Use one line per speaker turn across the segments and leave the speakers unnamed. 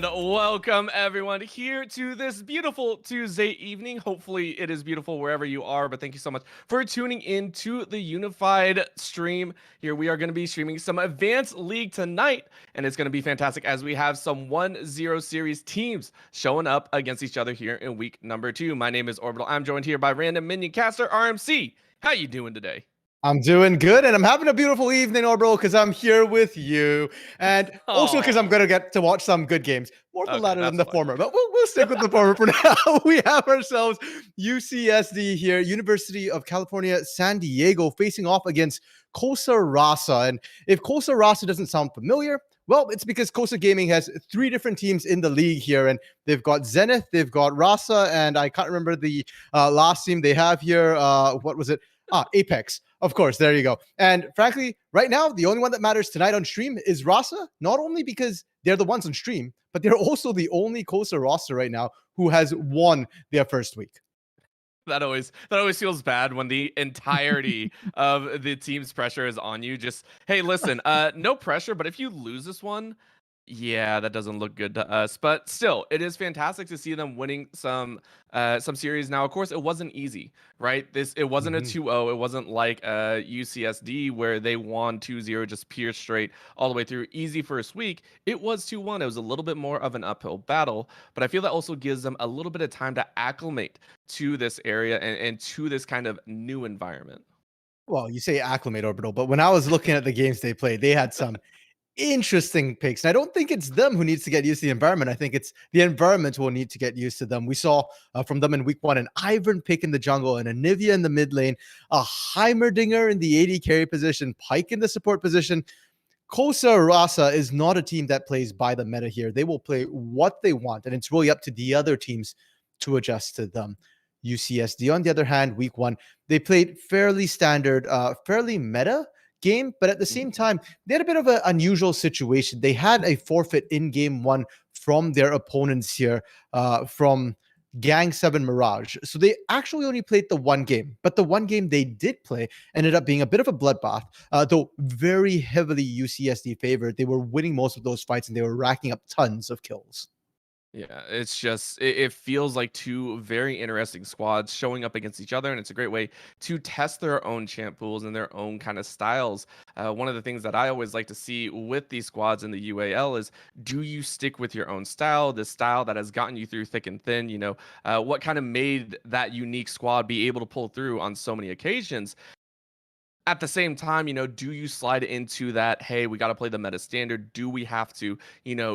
And welcome everyone here to this beautiful Tuesday evening. Hopefully it is beautiful wherever you are, but thank you so much for tuning in to the Unified stream. Here we are going to be streaming some Advanced League tonight, and it's going to be fantastic as we have some 1-0 series teams showing up against each other here in week number 2. My name is Orbital. I'm joined here by Random Minion Caster RMC. How you doing today?
I'm doing good, and I'm having a beautiful evening, Orbital, because I'm here with you, and also because I'm
Oh,
going to get to watch some good games. More the
okay,
latter than
that's
the
fine.
former, but we'll stick with the former for now. We have ourselves UCSD here, University of California, San Diego, facing off against Cosa Rasa. And if Cosa Rasa doesn't sound familiar, well, it's because Cosa Gaming has 3 different teams in the league here, and they've got Zenith, they've got Rasa, and I can't remember the last team they have here. What was it? Apex. Of course, there you go. And frankly, right now, the only one that matters tonight on stream is Rasa, not only because they're the ones on stream, but they're also the only Cosa roster right now who has won their first week.
That always feels bad when the entirety of the team's pressure is on you. Just hey, listen, no pressure, but if you lose this one, yeah, that doesn't look good to us. But still, it is fantastic to see them winning some series. Now, of course, it wasn't easy, right? It wasn't a
Mhm.
2-0. It wasn't like UCSD where they won 2-0 just pure straight all the way through. Easy first week. It was 2-1. It was a little bit more of an uphill battle, but I feel that also gives them a little bit of time to acclimate to this area and to this kind of new environment.
Well, you say acclimate, Orbital, but when I was looking at the games they played, they had some interesting picks. And I don't think it's them who needs to get used to the environment. I think it's the environment who will need to get used to them. We saw from them in week 1 an Ivern pick in the jungle, and Anivia in the mid lane, a Heimerdinger in the AD carry position, Pike in the support position. Cosa Rasa is not a team that plays by the meta here. They will play what they want, and it's really up to the other teams to adjust to them. UCSD, on the other hand, week 1, they played fairly standard, fairly meta game, but at the same time, they had a bit of an unusual situation. They had a forfeit in game 1 from their opponents here, from Gang 7 Mirage. So they actually only played the one game, but the one game they did play ended up being a bit of a bloodbath, though very heavily UCSD favored. They were winning most of those fights and they were racking up tons of kills.
Yeah, it's just it feels like two very interesting squads showing up against each other, and it's a great way to test their own champ pools and their own kind of styles. One of the things that I always like to see with these squads in the UAL is, do you stick with your own style, the style that has gotten you through thick and thin? What kind of made that unique squad be able to pull through on so many occasions? At the same time, do you slide into that, hey, we got to play the meta standard? Do we have to,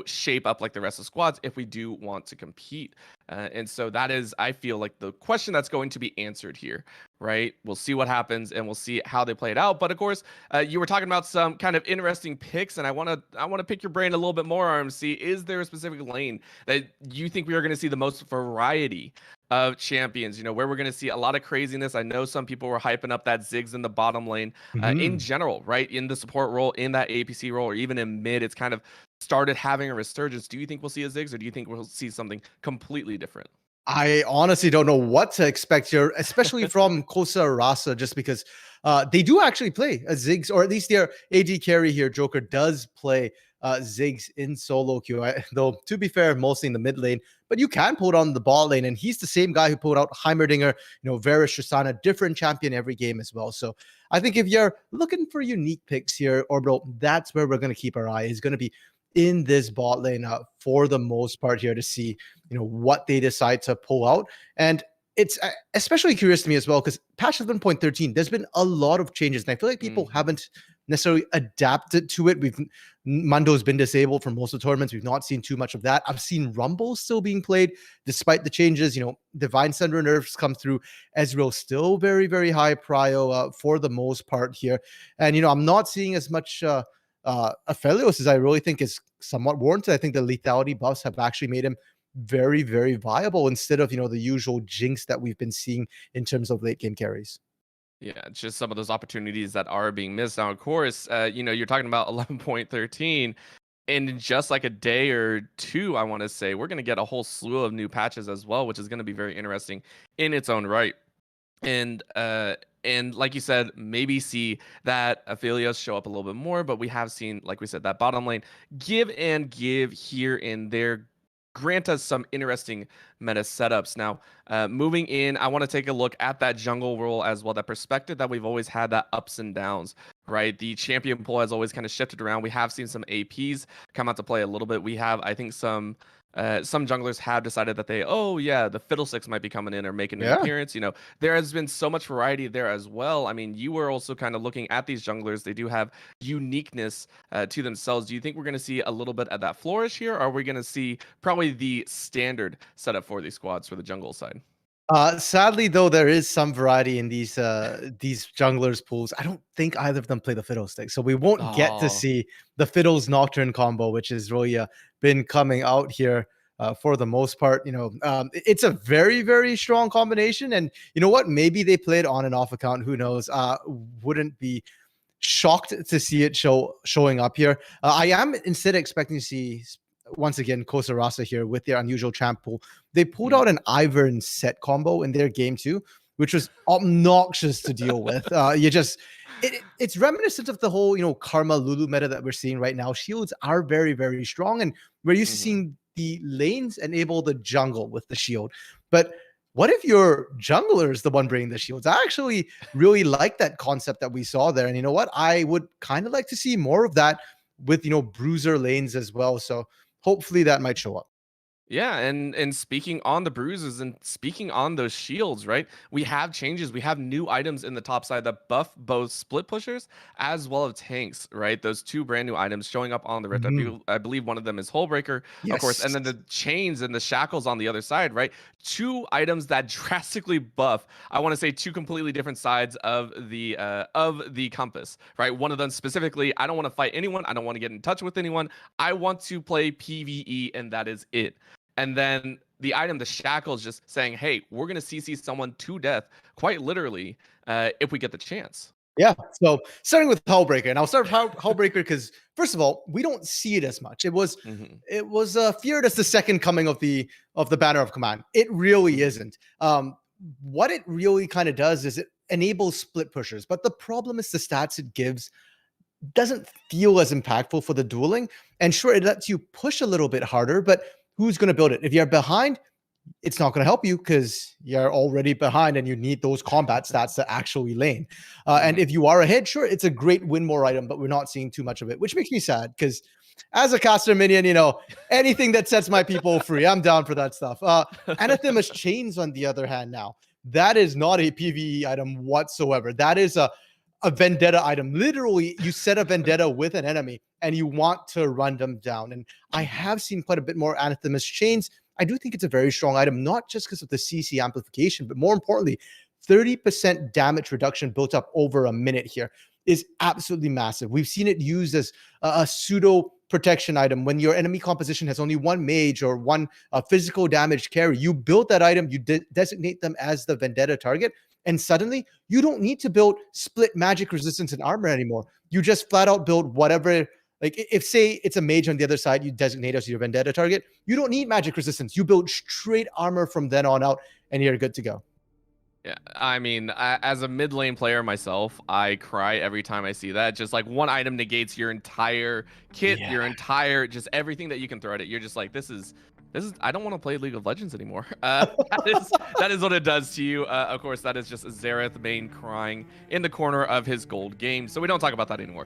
shape up like the rest of the squads if we do want to compete? And so that is, I feel like, the question that's going to be answered here, right? We'll see what happens and we'll see how they play it out. But of course, you were talking about some kind of interesting picks, and I want to pick your brain a little bit more, RMC. Is there a specific lane that you think we are going to see the most variety of champions, where we're going to see a lot of craziness? I know some people were hyping up that Ziggs in the bottom lane, in
Mhm.
general, right? In the support role, in that APC role, or even in mid, it's kind of started having a resurgence. Do you think we'll see a Ziggs, or do you think we'll see something completely different?
I honestly don't know what to expect here, especially from Cosa Rasa, just because they do actually play a Ziggs, or at least their AD carry here, Joker, does play Ziggs in solo queue. Though, to be fair, mostly in the mid lane, but you can pull it on the ball lane, and he's the same guy who pulled out Heimerdinger, Varus Tristana, different champion every game as well. So I think if you're looking for unique picks here, Orbital, that's where we're going to keep our eye. Is going to be in this bot lane for the most part here to see what they decide to pull out. And it's especially curious to me as well because patch 11.13, there's been a lot of changes, and I feel like people
Mhm.
haven't necessarily adapted to it. Mundo's been disabled for most of the tournaments. We've not seen too much of that. I've seen Rumble still being played despite the changes. Divine Thunder nerfs come through. Ezreal still very, very high prio for the most part here. And I'm not seeing as much Aphelios as I really think is somewhat warranted. I think the lethality buffs have actually made him very, very viable instead of the usual jinx that we've been seeing in terms of late game carries.
Yeah, it's just some of those opportunities that are being missed. Now, of course, you're talking about 11.13, and in just like a day or two, I want to say, we're going to get a whole slew of new patches as well, which is going to be very interesting in its own right. And like you said, maybe see that Aphelios show up a little bit more, but we have seen, like we said, that bottom lane give and give here and there. grant us some interesting meta setups. Now, moving in, I want to take a look at that jungle role as well, that perspective that we've always had, that ups and downs, right? The champion pool has always kind of shifted around. We have seen some APs come out to play a little bit. We have, I think, some junglers have decided that oh yeah, the Fiddlesticks might be coming in or making an
Yeah.
appearance. There has been so much variety there as well. I mean, you were also kind of looking at these junglers. They do have uniqueness to themselves. Do you think we're going to see a little bit of that flourish here, or are we going to see probably the standard setup for these squads for the jungle side?
Sadly, though, there is some variety in these junglers pools. I don't think either of them play the fiddlestick, so we won't get to
Oh.
see the fiddles nocturne combo, which has really been coming out here for the most part. It's a very very strong combination, and you know what? Maybe they play it on and off account. Who knows? Wouldn't be shocked to see it showing up here. I am instead expecting to see once again Cosa Rasa here with their unusual champ pool. They pulled
Mhm.
out an Ivern set combo in their game too, which was obnoxious to deal with. It's reminiscent of the whole Karma Lulu meta that we're seeing right now. Shields are very very strong, and we're used to
Mhm.
seeing the lanes enable the jungle with the shield, but what if your jungler is the one bringing the shields? I actually really like that concept that we saw there. And you know what? I would kind of like to see more of that with, bruiser lanes as well. So hopefully that might show up.
Yeah, and speaking on the bruises and speaking on those shields, right? We have changes. We have new items in the top side that buff both split pushers as well as tanks, right? Those two brand new items showing up on the Rift.
Mhm.
I believe one of them is Hullbreaker, of course, and
Yes.
then the chains and the shackles on the other side, right? Two items that drastically buff. I want to say two completely different sides of the compass, right? One of them specifically, I don't want to fight anyone. I don't want to get in touch with anyone. I want to play PvE, and that is it. And then the item, the shackles, just saying, "Hey, we're gonna CC someone to death, quite literally, if we get the chance."
Yeah. So starting with Hullbreaker, and I'll start with Hullbreaker because first of all, we don't see it as much.
Hmm.
It was feared as the second coming of the Banner of Command. It really
Hmm.
isn't. What it really kind of does is it enables split pushers, but the problem is the stats it gives doesn't feel as impactful for the dueling. And sure, it lets you push a little bit harder, but who's going to build it? If you're behind, it's not going to help you because you're already behind and you need those combat stats to actually lane. And
Hmm.
if you are ahead, sure, it's a great win more item, but we're not seeing too much of it, which makes me sad because as a caster minion, anything that sets my people free, I'm down for that stuff. Anathema's Chains, on the other hand, now, that is not a PvE item whatsoever. That is a vendetta item. Literally, you set a vendetta with an enemy and you want to run them down. And I
Hmm.
have seen quite a bit more Anathema's Chains. I do think it's a very strong item, not just because of the CC amplification, but more importantly, 30% damage reduction built up over a minute here is absolutely massive. We've seen it used as a pseudo protection item when your enemy composition has only one mage or one physical damage carry. You build that item, you designate them as the vendetta target, and suddenly you don't need to build split magic resistance and armor anymore. You just flat out build whatever. Like if say it's a mage on the other side, you designate as your vendetta target. You don't need magic resistance. You build straight armor from then on out, and you're good to go.
Yeah, I mean, as a mid lane player myself, I cry every time I see that. Just like one item negates your entire kit,
Yeah.
your entire just everything that you can throw at it. You're just like, this is. I don't want to play League of Legends anymore. That is what it does to you. Of course, that is just Zareth Bane crying in the corner of his gold game. So we don't talk about that anymore.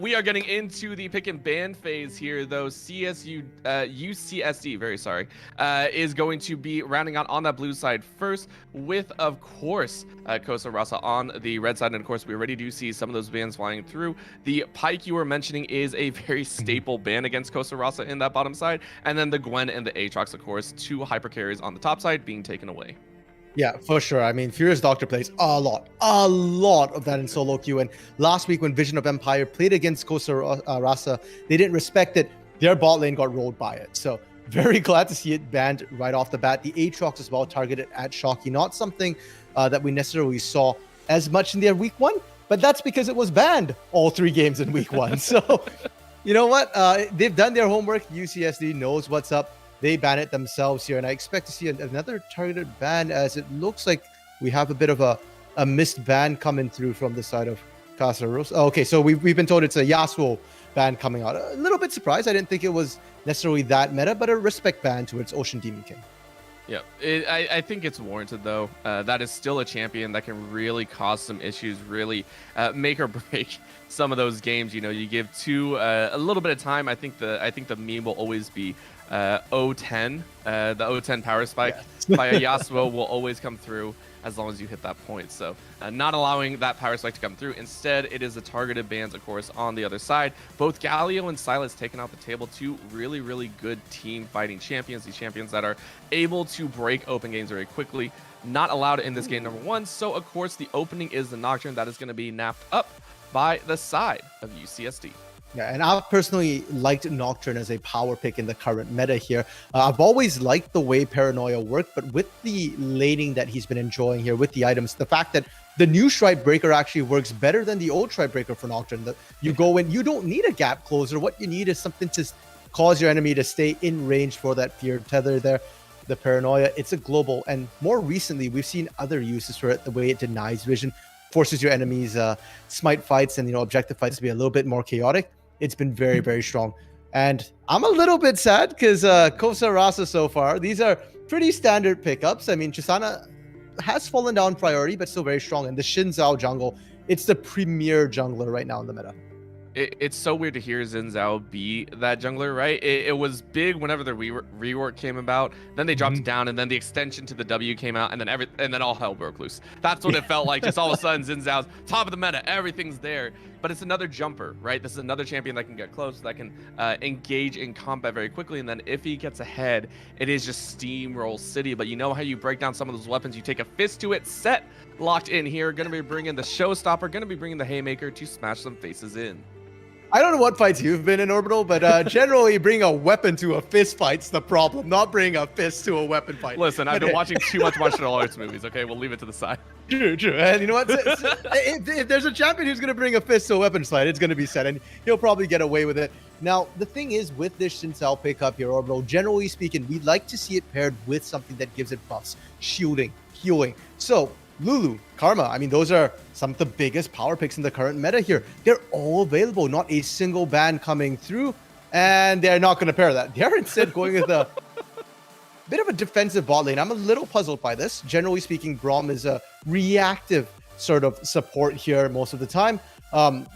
We are getting into the pick and ban phase here, though. UCSD, very sorry, is going to be rounding out on that blue side first with, of course, Cosa Rasa on the red side. And of course, we already do see some of those bans flying through. The Pike you were mentioning is a very staple ban against Cosa Rasa in that bottom side. And then the Gwen and the Aatrox, of course, two hyper carries on the top side being taken away.
Yeah, for sure. I mean, Furious Doctor plays a lot of that in solo queue. And last week when Vision of Empire played against Cosa Rasa, they didn't respect it. Their bot lane got rolled by it. So very glad to see it banned right off the bat. The Aatrox as well targeted at Shocky, not something that we necessarily saw as much in their week one, but that's because it was banned all 3 games in week one. So you know what? They've done their homework. UCSD knows what's up. They ban it themselves here, and I expect to see another targeted ban as it looks like we have a bit of a missed ban coming through from the side of Casa Rosa. Oh, okay, so we've been told it's a Yasuo ban coming out. A little bit surprised. I didn't think it was necessarily that meta, but a respect ban towards Ocean Demon King.
Yeah, I think it's warranted though. That is still a champion that can really cause some issues, really make or break some of those games. You know, you give two a little bit of time. I think the meme will always be O10. The O10 power spike by a Yasuo will always come through as long as you hit that point. So not allowing that power spike to come through. Instead, it is the targeted bans, of course, on the other side. Both Galio and Silas taken off the table. Two really, really good team fighting champions. These champions that are able to break open games very quickly. Not allowed in this game number one. So, of course, the opening is the Nocturne that is going to be napped up by the side of UCSD.
Yeah, and I've personally liked Nocturne as a power pick in the current meta here. I've always liked the way Paranoia worked, but with the laning that he's been enjoying here with the items, the fact that the new Stripe Breaker actually works better than the old Stripe Breaker for Nocturne. You go in, you don't need a gap closer. What you need is something to cause your enemy to stay in range for that feared tether there. The Paranoia, it's a global, and more recently, we've seen other uses for it, the way it denies vision, forces your enemies' smite fights and, objective fights to be a little bit more chaotic. It's been very, very strong. And I'm a little bit sad because Cosa, Rasa so far, these are pretty standard pickups. I mean, Tristana has fallen down priority, but still very strong. And the Xin Zhao jungle, it's the premier jungler right now in the meta.
It's so weird to hear Xin Zhao be that jungler, right? It was big whenever the rework came about. Then they dropped it down, and then the extension to the W came out, and then all hell broke loose. That's what it felt like. Just all of a sudden, Xin Zhao's top of the meta, everything's there. But it's another jumper, right? This is another champion that can get close, that can engage in combat very quickly, and then if he gets ahead, it is just steamroll city. But you know how you break down some of those weapons? You take a fist to it, set, locked in here. Going to be bringing the showstopper, going to be bringing the haymaker to smash some faces in.
I don't know what fights you've been in, Orbital, but generally bringing a weapon to a fist fight's the problem, not bringing a fist to a weapon fight.
Listen, I've been watching too much martial arts movies, okay? We'll leave it to the side.
True. And you know what? If there's a champion who's going to bring a fist to a weapon fight, it's going to be Set, and he'll probably get away with it. Now, the thing is, with this Xin Zhao pickup here, Orbital, generally speaking, we like to see it paired with something that gives it buffs, shielding, healing. So, Lulu, Karma, I mean, those are some of the biggest power picks in the current meta here. They're all available, not a single ban coming through, and they're not going to pair that. They're instead going with a bit of a defensive bot lane. I'm a little puzzled by this. Generally speaking, Braum is a reactive sort of support here most of the time.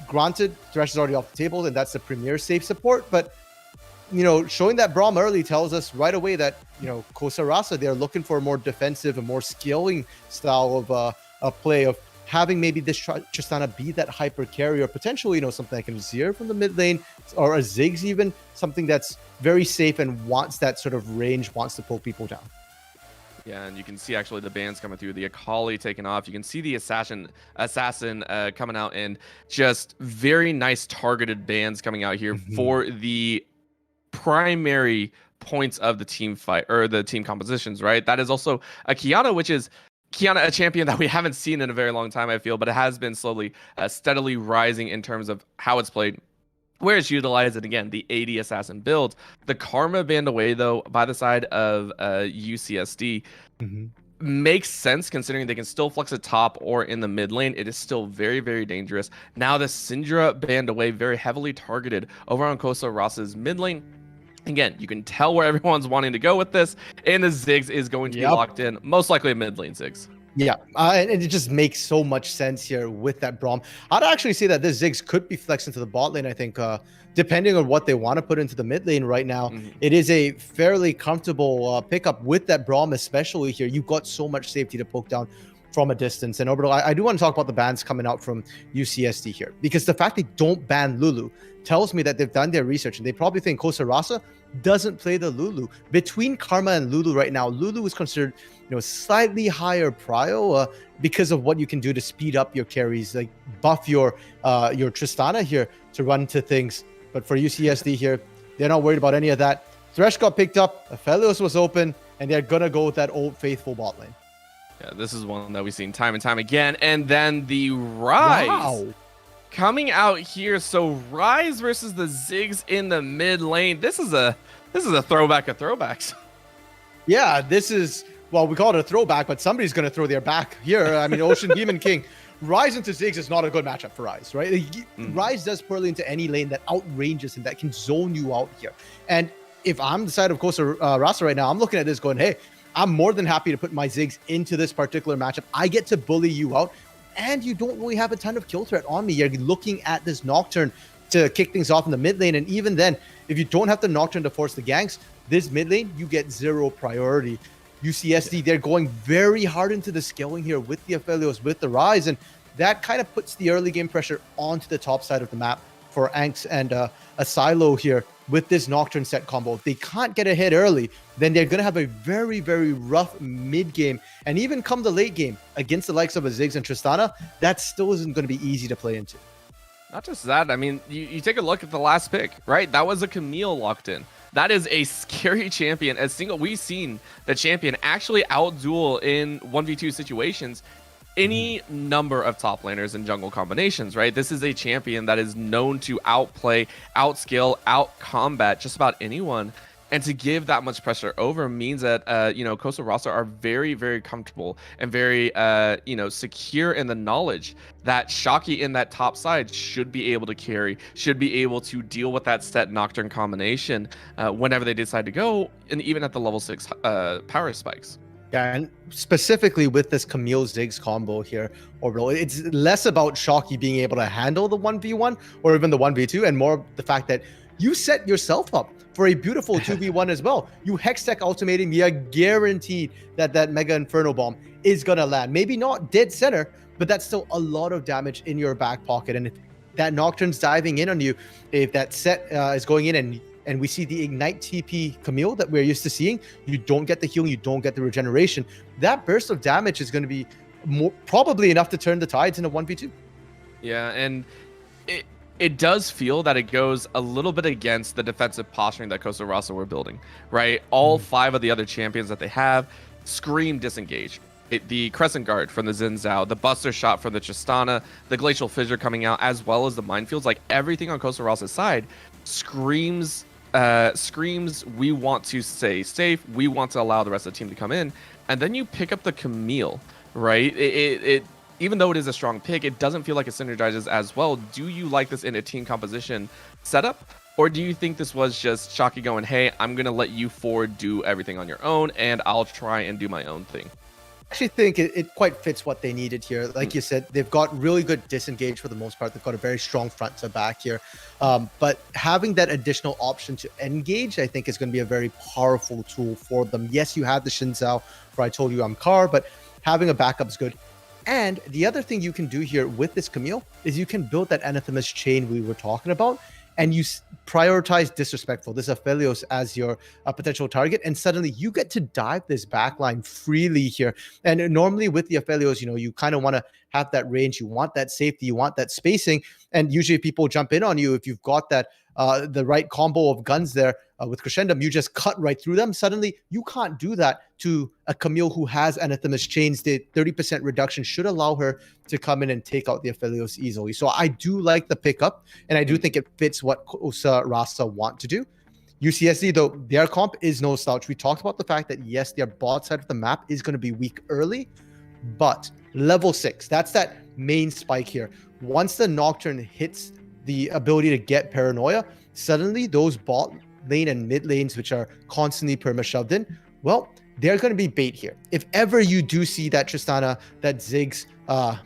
Granted, Thresh is already off the table, and that's the premier safe support, but showing that Braum early tells us right away that, Cosa Rasa, they're looking for a more defensive and more scaling style of a play of having maybe this Tristana be that hyper carrier, potentially, something like an Azir from the mid lane or a Ziggs even, something that's very safe and wants that sort of range, wants to poke people down.
Yeah, and you can see actually the bans coming through, the Akali taking off. You can see the assassin coming out, and just very nice targeted bans coming out here for the primary points of the team fight or the team compositions, right? That is also a Kiana, which is a champion that we haven't seen in a very long time, I feel, but it has been slowly, steadily rising in terms of how it's played, where it's utilized. And again, the AD assassin build. The Karma banned away, though, by the side of UCSD. Makes sense considering they can still flex at top or in the mid lane. It is still very, very dangerous. Now the Syndra banned away, very heavily targeted over on Cosa Rasa's mid lane. Again, you can tell where everyone's wanting to go with this, and the Ziggs is going to be locked in, most likely a mid lane Ziggs.
Yeah, and it just makes so much sense here with that Braum. I'd actually say that this Ziggs could be flexed into the bot lane, I think, depending on what they want to put into the mid lane right now. It is a fairly comfortable pickup with that Braum, especially here. You've got so much safety to poke down from a distance. And Orbital, I do want to talk about the bans coming out from UCSD here, because the fact they don't ban Lulu tells me that they've done their research, and they probably think Cosa Rasa doesn't play the Lulu. Between Karma and Lulu right now, Lulu is considered, slightly higher prio because of what you can do to speed up your carries, like buff your Tristana here to run into things. But for UCSD here, they're not worried about any of that. Thresh got picked up, Aphelios was open, and they're gonna go with that old faithful bot lane.
Yeah, this is one that we've seen time and time again. And then the Rise coming out here. So Rise versus the Ziggs in the mid lane. This is a throwback of throwbacks.
Yeah, this is, well, we call it a throwback, but somebody's going to throw their back here. I mean, Ocean Demon King Rise into Ziggs is not a good matchup for Rise, right?
Mhm.
Rise does poorly into any lane that outranges him, that can zone you out here. And if I'm the side of Cosa Rasa right now, I'm looking at this going, hey, I'm more than happy to put my Ziggs into this particular matchup. I get to bully you out, and you don't really have a ton of kill threat on me. You're looking at this Nocturne to kick things off in the mid lane, and even then, if you don't have the Nocturne to force the ganks, this mid lane, you get zero priority. UCSD, they're going very hard into the scaling here with the Aphelios, with the Rise, and that kind of puts the early game pressure onto the top side of the map for Anx and a Silo here with this Nocturne set combo. If they can't get ahead early, then they're going to have a very, very rough mid game. And even come the late game against the likes of a Ziggs and Tristana, that still isn't going to be easy to play into.
Not just that, I mean, you take a look at the last pick, right? That was a Camille locked in. That is a scary champion. We've seen the champion actually outduel in 1v2 situations any number of top laners and jungle combinations, right? This is a champion that is known to outplay, outscale, out combat just about anyone. And to give that much pressure over means that, Cosa Rasa are very, very comfortable and very, secure in the knowledge that Shocky in that top side should be able to carry, should be able to deal with that set Nocturne combination whenever they decide to go, and even at the level 6 power spikes.
Yeah, and specifically with this Camille Ziggs combo here, Orbital, it's less about Shocky being able to handle the 1v1 or even the 1v2, and more the fact that you set yourself up for a beautiful 2v1 as well. You Hextech ultimating, you're guaranteed that that Mega Inferno Bomb is going to land. Maybe not dead center, but that's still a lot of damage in your back pocket. And if that Nocturne's diving in on you, if that set is going in and we see the Ignite TP Camille that we're used to seeing, you don't get the healing, you don't get the regeneration. That burst of damage is going to be probably enough to turn the tides in a 1v2.
Yeah, and it does feel that it goes a little bit against the defensive posturing that Cosa Rasa were building, right? All 5 of the other champions that they have scream disengage. The Crescent Guard from the Xin Zhao, the Buster Shot from the Tristana, the Glacial Fissure coming out, as well as the Minefields, like everything on Cosa Rasa's side screams, we want to stay safe, we want to allow the rest of the team to come in. And then you pick up the Camille, right? It even though it is a strong pick, it doesn't feel like it synergizes as well. Do you like this in a team composition setup? Or do you think this was just Shocky going, hey, I'm going to let you 4 do everything on your own, and I'll try and do my own thing?
I actually think it quite fits what they needed here. Like you said, they've got really good disengage for the most part. They've got a very strong front to back here. But having that additional option to engage, I think is going to be a very powerful tool for them. Yes, you have the Xin Zhao, where I told you I'm Car, but having a backup is good. And the other thing you can do here with this Camille is you can build that Anathema's chain we were talking about, and you prioritize Disrespectful, this Aphelios as your potential target, and suddenly you get to dive this backline freely here. And normally with the Aphelios, you kind of want to have that range, you want that safety, you want that spacing, and usually people jump in on you if you've got that the right combo of guns there with Crescendum, you just cut right through them. Suddenly, you can't do that to a Camille who has Anathema's chains. The 30% reduction should allow her to come in and take out the Aphelios easily. So I do like the pickup, and I do think it fits what Cosa Rasa want to do. UCSD, though, their comp is no slouch. We talked about the fact that, yes, their bot side of the map is going to be weak early, but level 6, that's that main spike here. Once the Nocturne hits the ability to get Paranoia, suddenly those bot lane and mid lanes, which are constantly perma shoved in, well, they're going to be bait here. If ever you do see that Tristana, that Ziggs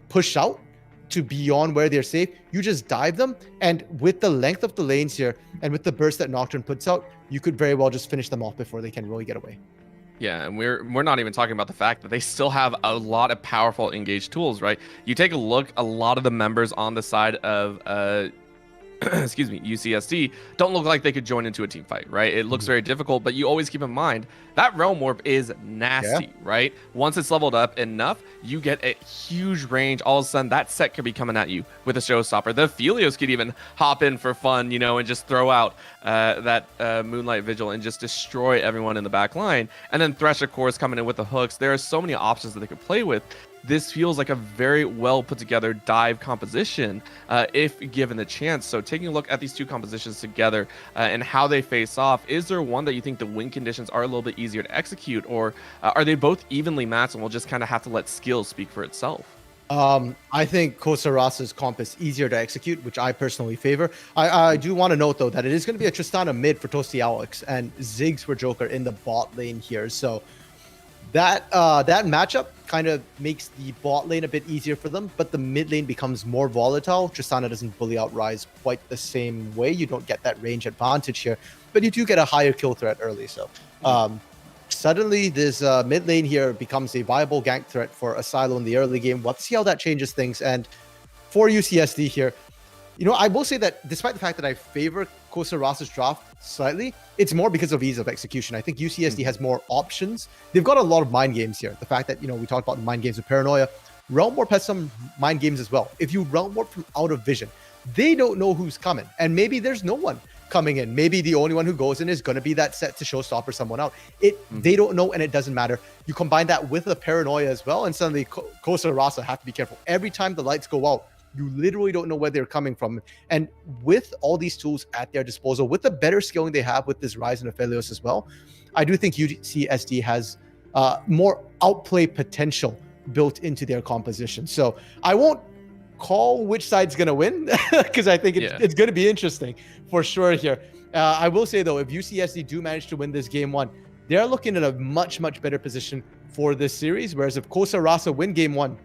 push out to beyond where they're safe, you just dive them. And with the length of the lanes here and with the burst that Nocturne puts out, you could very well just finish them off before they can really get away.
Yeah, and we're not even talking about the fact that they still have a lot of powerful engage tools, right? You take a look, a lot of the members on the side of excuse me, UCSD don't look like they could join into a team fight, right? It looks very difficult, but you always keep in mind that Realm Warp is nasty, right? Once it's leveled up enough, you get a huge range. All of a sudden, that set could be coming at you with a showstopper. The Aphelios could even hop in for fun, and just throw out that Moonlight Vigil and just destroy everyone in the back line. And then Thresh, of course, coming in with the hooks. There are so many options that they could play with. This feels like a very well put together dive composition if given the chance. So taking a look at these two compositions together and how they face off, is there one that you think the win conditions are a little bit easier to execute, or are they both evenly matched and we'll just kind of have to let skill speak for itself?
I think Cosa Rasa's comp is easier to execute, which I personally favor. I do want to note though that it is going to be a Tristana mid for Toasty Alex and Ziggs for Joker in the bot lane here. So that matchup kind of makes the bot lane a bit easier for them, but the mid lane becomes more volatile. Tristana doesn't bully out Ryze quite the same way. You don't get that range advantage here, but you do get a higher kill threat early. So suddenly this mid lane here becomes a viable gank threat for a silo in the early game. Let's see how that changes things. And for UCSD here, I will say that despite the fact that I favor Cosa Rasa's draft slightly, it's more because of ease of execution. I think UCSD has more options. They've got a lot of mind games here. The fact that, we talked about mind games with Paranoia. Realm Warp has some mind games as well. If you Realm Warp from out of vision, they don't know who's coming. And maybe there's no one coming in. Maybe the only one who goes in is going to be that set to showstopper someone out. They don't know, and it doesn't matter. You combine that with the Paranoia as well, and suddenly Cosa Rasa have to be careful. Every time the lights go out, you literally don't know where they're coming from. And with all these tools at their disposal, with the better scaling they have with this Ryze and Aphelios as well, I do think UCSD has more outplay potential built into their composition. So I won't call which side's going to win because I think it's going to be interesting for sure here. I will say, though, if UCSD do manage to win this game one, they're looking at a much, much better position for this series. Whereas if Cosa Rasa win game one,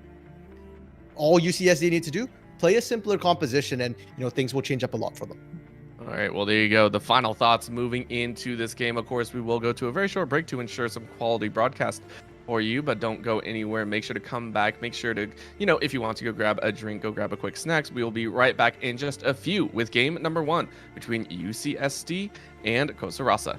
all UCSD need to do, play a simpler composition, and things will change up a lot for them.
All right, well, there you go. The final thoughts moving into this game. Of course, we will go to a very short break to ensure some quality broadcast for you, but don't go anywhere. Make sure to come back. Make sure to, if you want to go grab a drink, go grab a quick snacks. We will be right back in just a few with game number one between UCSD and Cosa Rasa.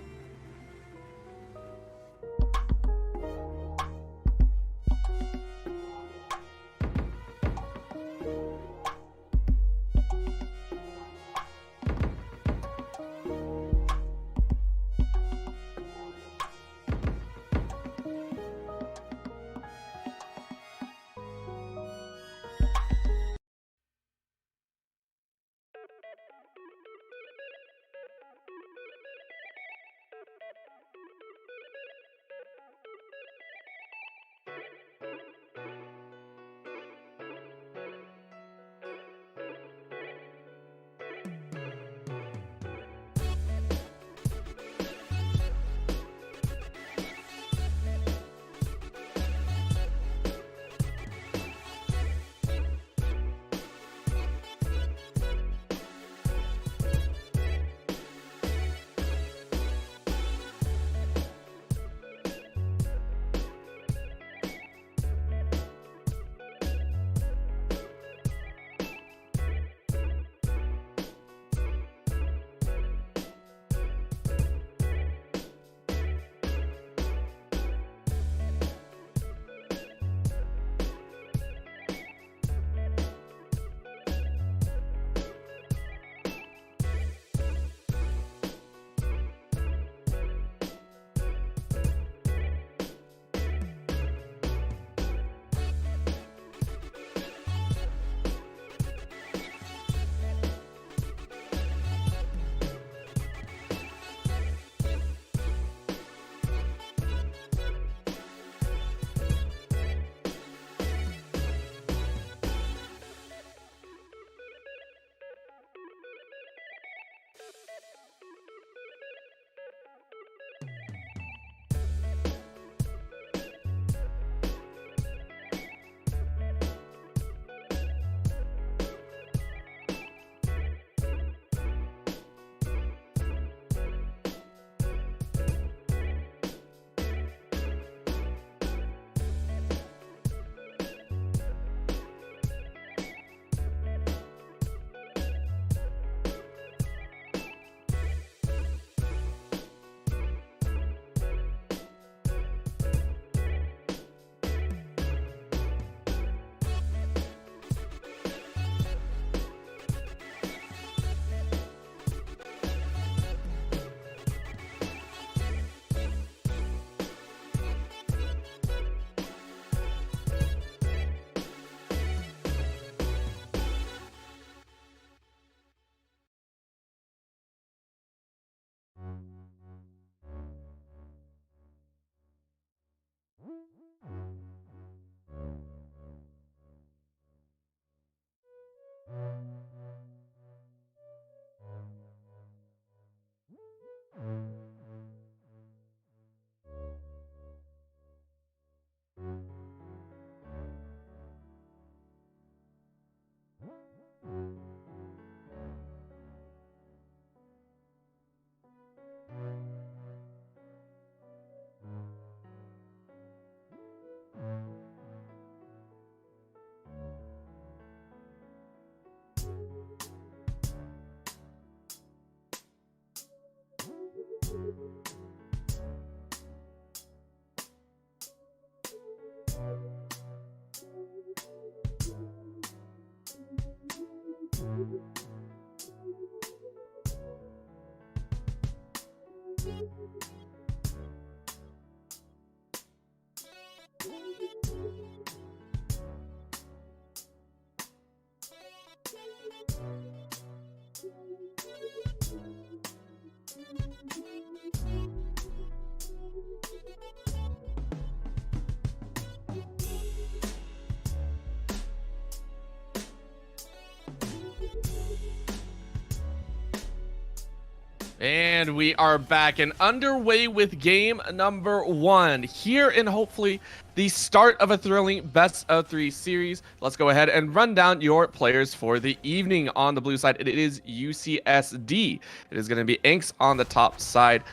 And we are back and underway with game number 1 here in hopefully the start of a thrilling best of 3 series. Let's go ahead and run down your players for the evening. On the blue side, it is UCSD. It is going to be Inks on the top side,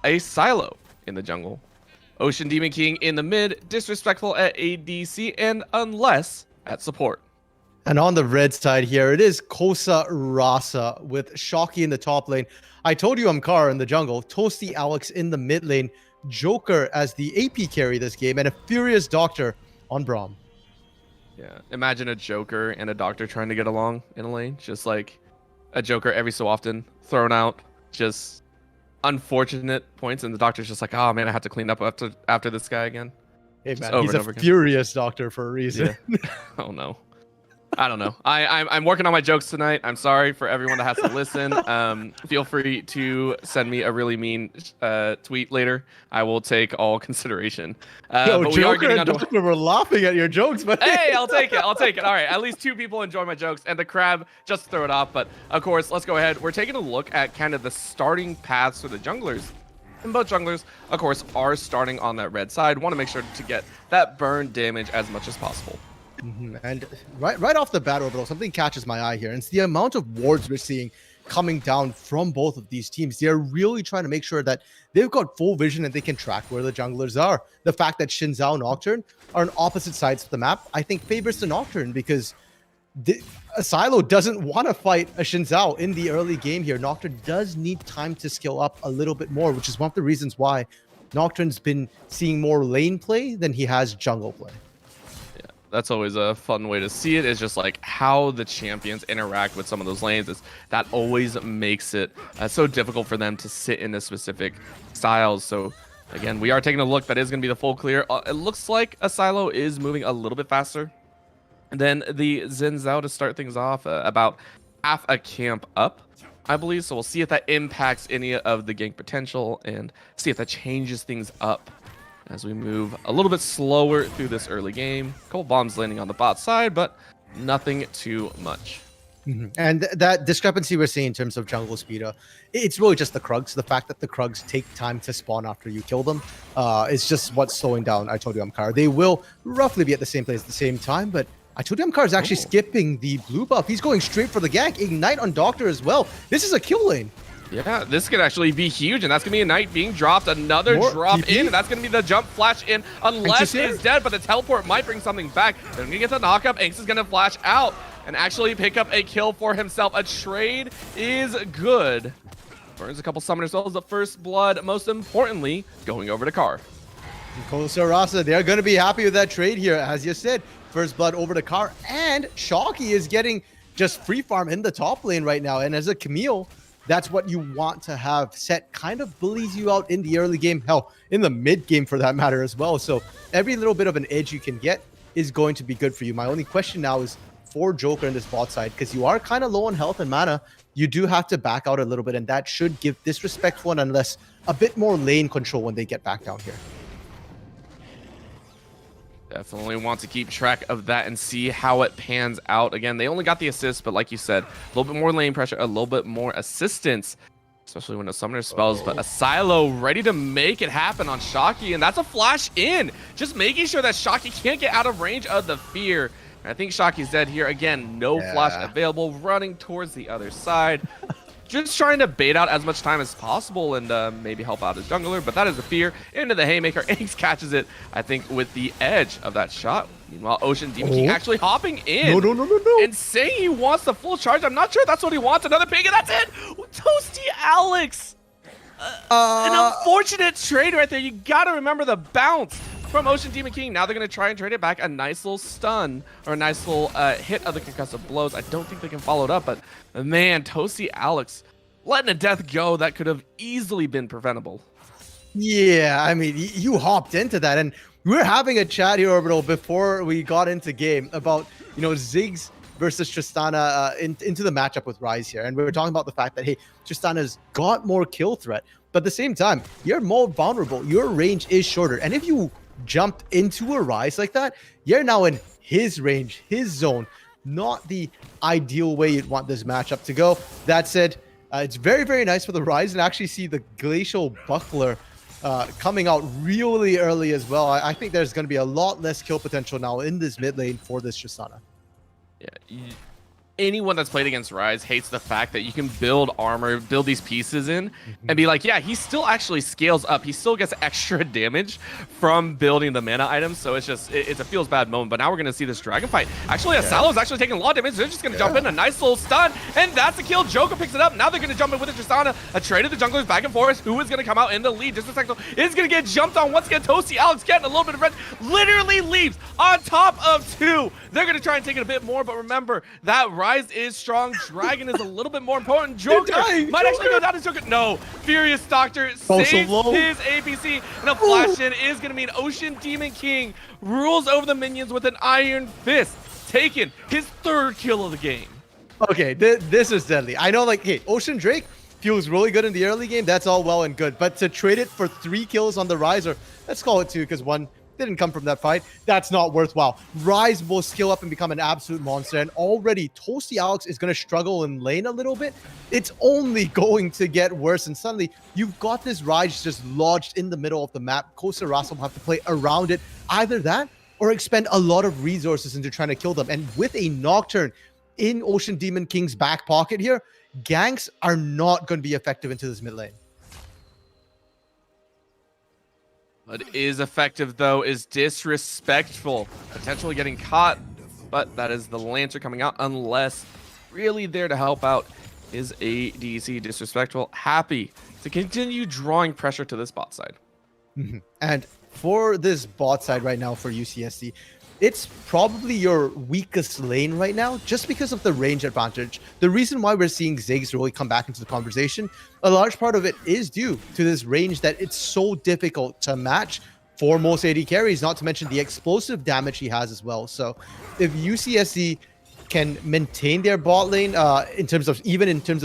a Silo in the jungle, Ocean Demon King in the mid, Disrespectful at ADC, and Unless at support.
And on the red side here, it is Cosa Rasa with Shocky in the top lane. I told you I'm Kara in the jungle, Toasty Alex in the mid lane, Joker as the AP carry this game, and a Furious Doctor on Braum.
Yeah, imagine a Joker and a Doctor trying to get along in a lane. Just like a Joker every so often thrown out, just unfortunate points, and the Doctor's just like, oh man, I have to clean up after this guy again.
Hey
Just
man, he's a Furious Doctor for a reason.
Yeah. Oh no. I don't know. I'm working on my jokes tonight. I'm sorry for everyone that has to listen. Feel free to send me a really mean tweet later. I will take all consideration.
Yo,
but
Joker
we are getting
and
onto...
Doctor were laughing at your jokes, but
Hey, I'll take it. I'll take it. All right, at least 2 people enjoy my jokes, and the crab just throw it off. But of course, let's go ahead. We're taking a look at kind of the starting paths for the junglers. And both junglers, of course, are starting on that red side. Want to make sure to get that burn damage as much as possible.
And right off the bat, Orbital, something catches my eye here, and it's the amount of wards we're seeing coming down from both of these teams. They're really trying to make sure that they've got full vision and they can track where the junglers are. The fact that Xin Zhao and Nocturne are on opposite sides of the map, I think favors the Nocturne, because a Silo doesn't want to fight a Xin Zhao in the early game here. Nocturne does need time to skill up a little bit more, which is one of the reasons why Nocturne's been seeing more lane play than he has jungle play.
That's always a fun way to see it, is just like how the champions interact with some of those lanes. That always makes it so difficult for them to sit in the specific styles. So again, we are taking a look. That is going to be the full clear. It looks like a Silo is moving a little bit faster than the Xin Zhao to start things off, about half a camp up, I believe. So we'll see if that impacts any of the gank potential and see if that changes things up as we move a little bit slower through this early game. A couple bombs landing on the bot side, but nothing too much.
And that discrepancy we're seeing in terms of jungle speed, it's really just the Krugs. The fact that the Krugs take time to spawn after you kill them is just what's slowing down I Told You I'm Kara. They will roughly be at the same place at the same time, but I Told You I'm Kara is actually skipping the blue buff. He's going straight for the gank. Ignite on Doctor as well. This is a kill lane.
Yeah, this could actually be huge, and that's going to be a knight being dropped. Another drop TP in, and that's going to be the jump flash in. Unless it's dead, but the teleport might bring something back. They're going to get the knockup. Inks is going to flash out and actually pick up a kill for himself. A trade is good. Burns a couple summoners, as well as the first blood. Most importantly, going over to Carr.
Cosa Rasa, they're going to be happy with that trade here. As you said, first blood over to Carr, and Shocky is getting just free farm in the top lane right now. And as a Camille, that's what you want to have. Set kind of bullies you out in the early game, hell, in the mid game for that matter as well. So every little bit of an edge you can get is going to be good for you. My only question now is for Joker in this bot side, because you are kind of low on health and mana. You do have to back out a little bit, and that should give Disrespectful and Unless a bit more lane control when they get back down here.
Definitely want to keep track of that and see how it pans out. Again, they only got the assist, but like you said, a little bit more lane pressure, a little bit more assistance, especially when a summoner spells. But a Silo ready to make it happen on Shocky, and that's a flash in. Just making sure that Shocky can't get out of range of the fear. And I think Shocky's dead here. Again, no flash available, running towards the other side. Just trying to bait out as much time as possible and maybe help out his jungler, but that is the fear. Into the Haymaker. Inks catches it, I think, with the edge of that shot. Meanwhile, Ocean Demon King actually hopping in and saying he wants the full charge. I'm not sure that's what he wants. Another ping, and that's it! Toasty Alex! An
Uh,
unfortunate trade right there. You got to remember the bounce from Ocean Demon King. Now they're going to try and trade it back. A nice little stun or a nice little hit of the concussive blows. I don't think they can follow it up, but man, Toasty Alex letting a death go that could have easily been preventable.
Yeah, I mean, you hopped into that, and we were having a chat here, Orbital, before we got into game about, Ziggs versus Tristana into the matchup with Rise here, and we were talking about the fact that, hey, Tristana's got more kill threat, but at the same time, you're more vulnerable. Your range is shorter, and if you jump into a Rise like that, you're now in his range, his zone, not the ideal way you'd want this matchup to go. That said, it's very, very nice for the Rise and actually see the Glacial Buckler coming out really early as well. I think there's going to be a lot less kill potential now in this mid lane for this Tristana.
Yeah, anyone that's played against Rise hates the fact that you can build armor, build these pieces in, and be like, yeah, he still actually scales up. He still gets extra damage from building the mana items. So it's just, it's a feels bad moment. But now we're going to see this dragon fight. Actually, Asalo's actually taking a lot of damage. They're just going to jump in, a nice little stun, and that's a kill. Joker picks it up. Now they're going to jump in with the Tristana. A trade of the junglers back and forth. Who is going to come out in the lead? Disrespectful is going to get jumped on once again. Toasty Alex getting a little bit of red. Literally leaves on top of 2. They're going to try and take it a bit more, but remember, that Rise is strong. Dragon is a little bit more important. Joker might actually go down as Joker. No, Furious Doctor saves his APC, and a flash in is going to mean Ocean Demon King rules over the minions with an iron fist, taking his 3rd kill of the game.
Okay, this is deadly. I know, like, hey, Ocean Drake feels really good in the early game. That's all well and good, but to trade it for 3 kills on the Rise, or let's call it 2 because 1 didn't come from that fight, that's not worthwhile. Rise will skill up and become an absolute monster, and already Toasty Alex is going to struggle in lane a little bit. It's only going to get worse, and suddenly you've got this Rise just lodged in the middle of the map. Cosa Rasa will have to play around it. Either that or expend a lot of resources into trying to kill them, and with a Nocturne in Ocean Demon King's back pocket here, ganks are not going to be effective into this mid lane.
What is effective, though, is disrespectful. Potentially getting caught, but that is the Lancer coming out, unless really there to help out is ADC. Disrespectful. Happy to continue drawing pressure to this bot side.
And for this bot side right now for UCSD, it's probably your weakest lane right now just because of the range advantage. The reason why we're seeing Ziggs really come back into the conversation, a large part of it is due to this range that it's so difficult to match for most AD carries, not to mention the explosive damage he has as well. So if UCSD can maintain their bot lane in terms of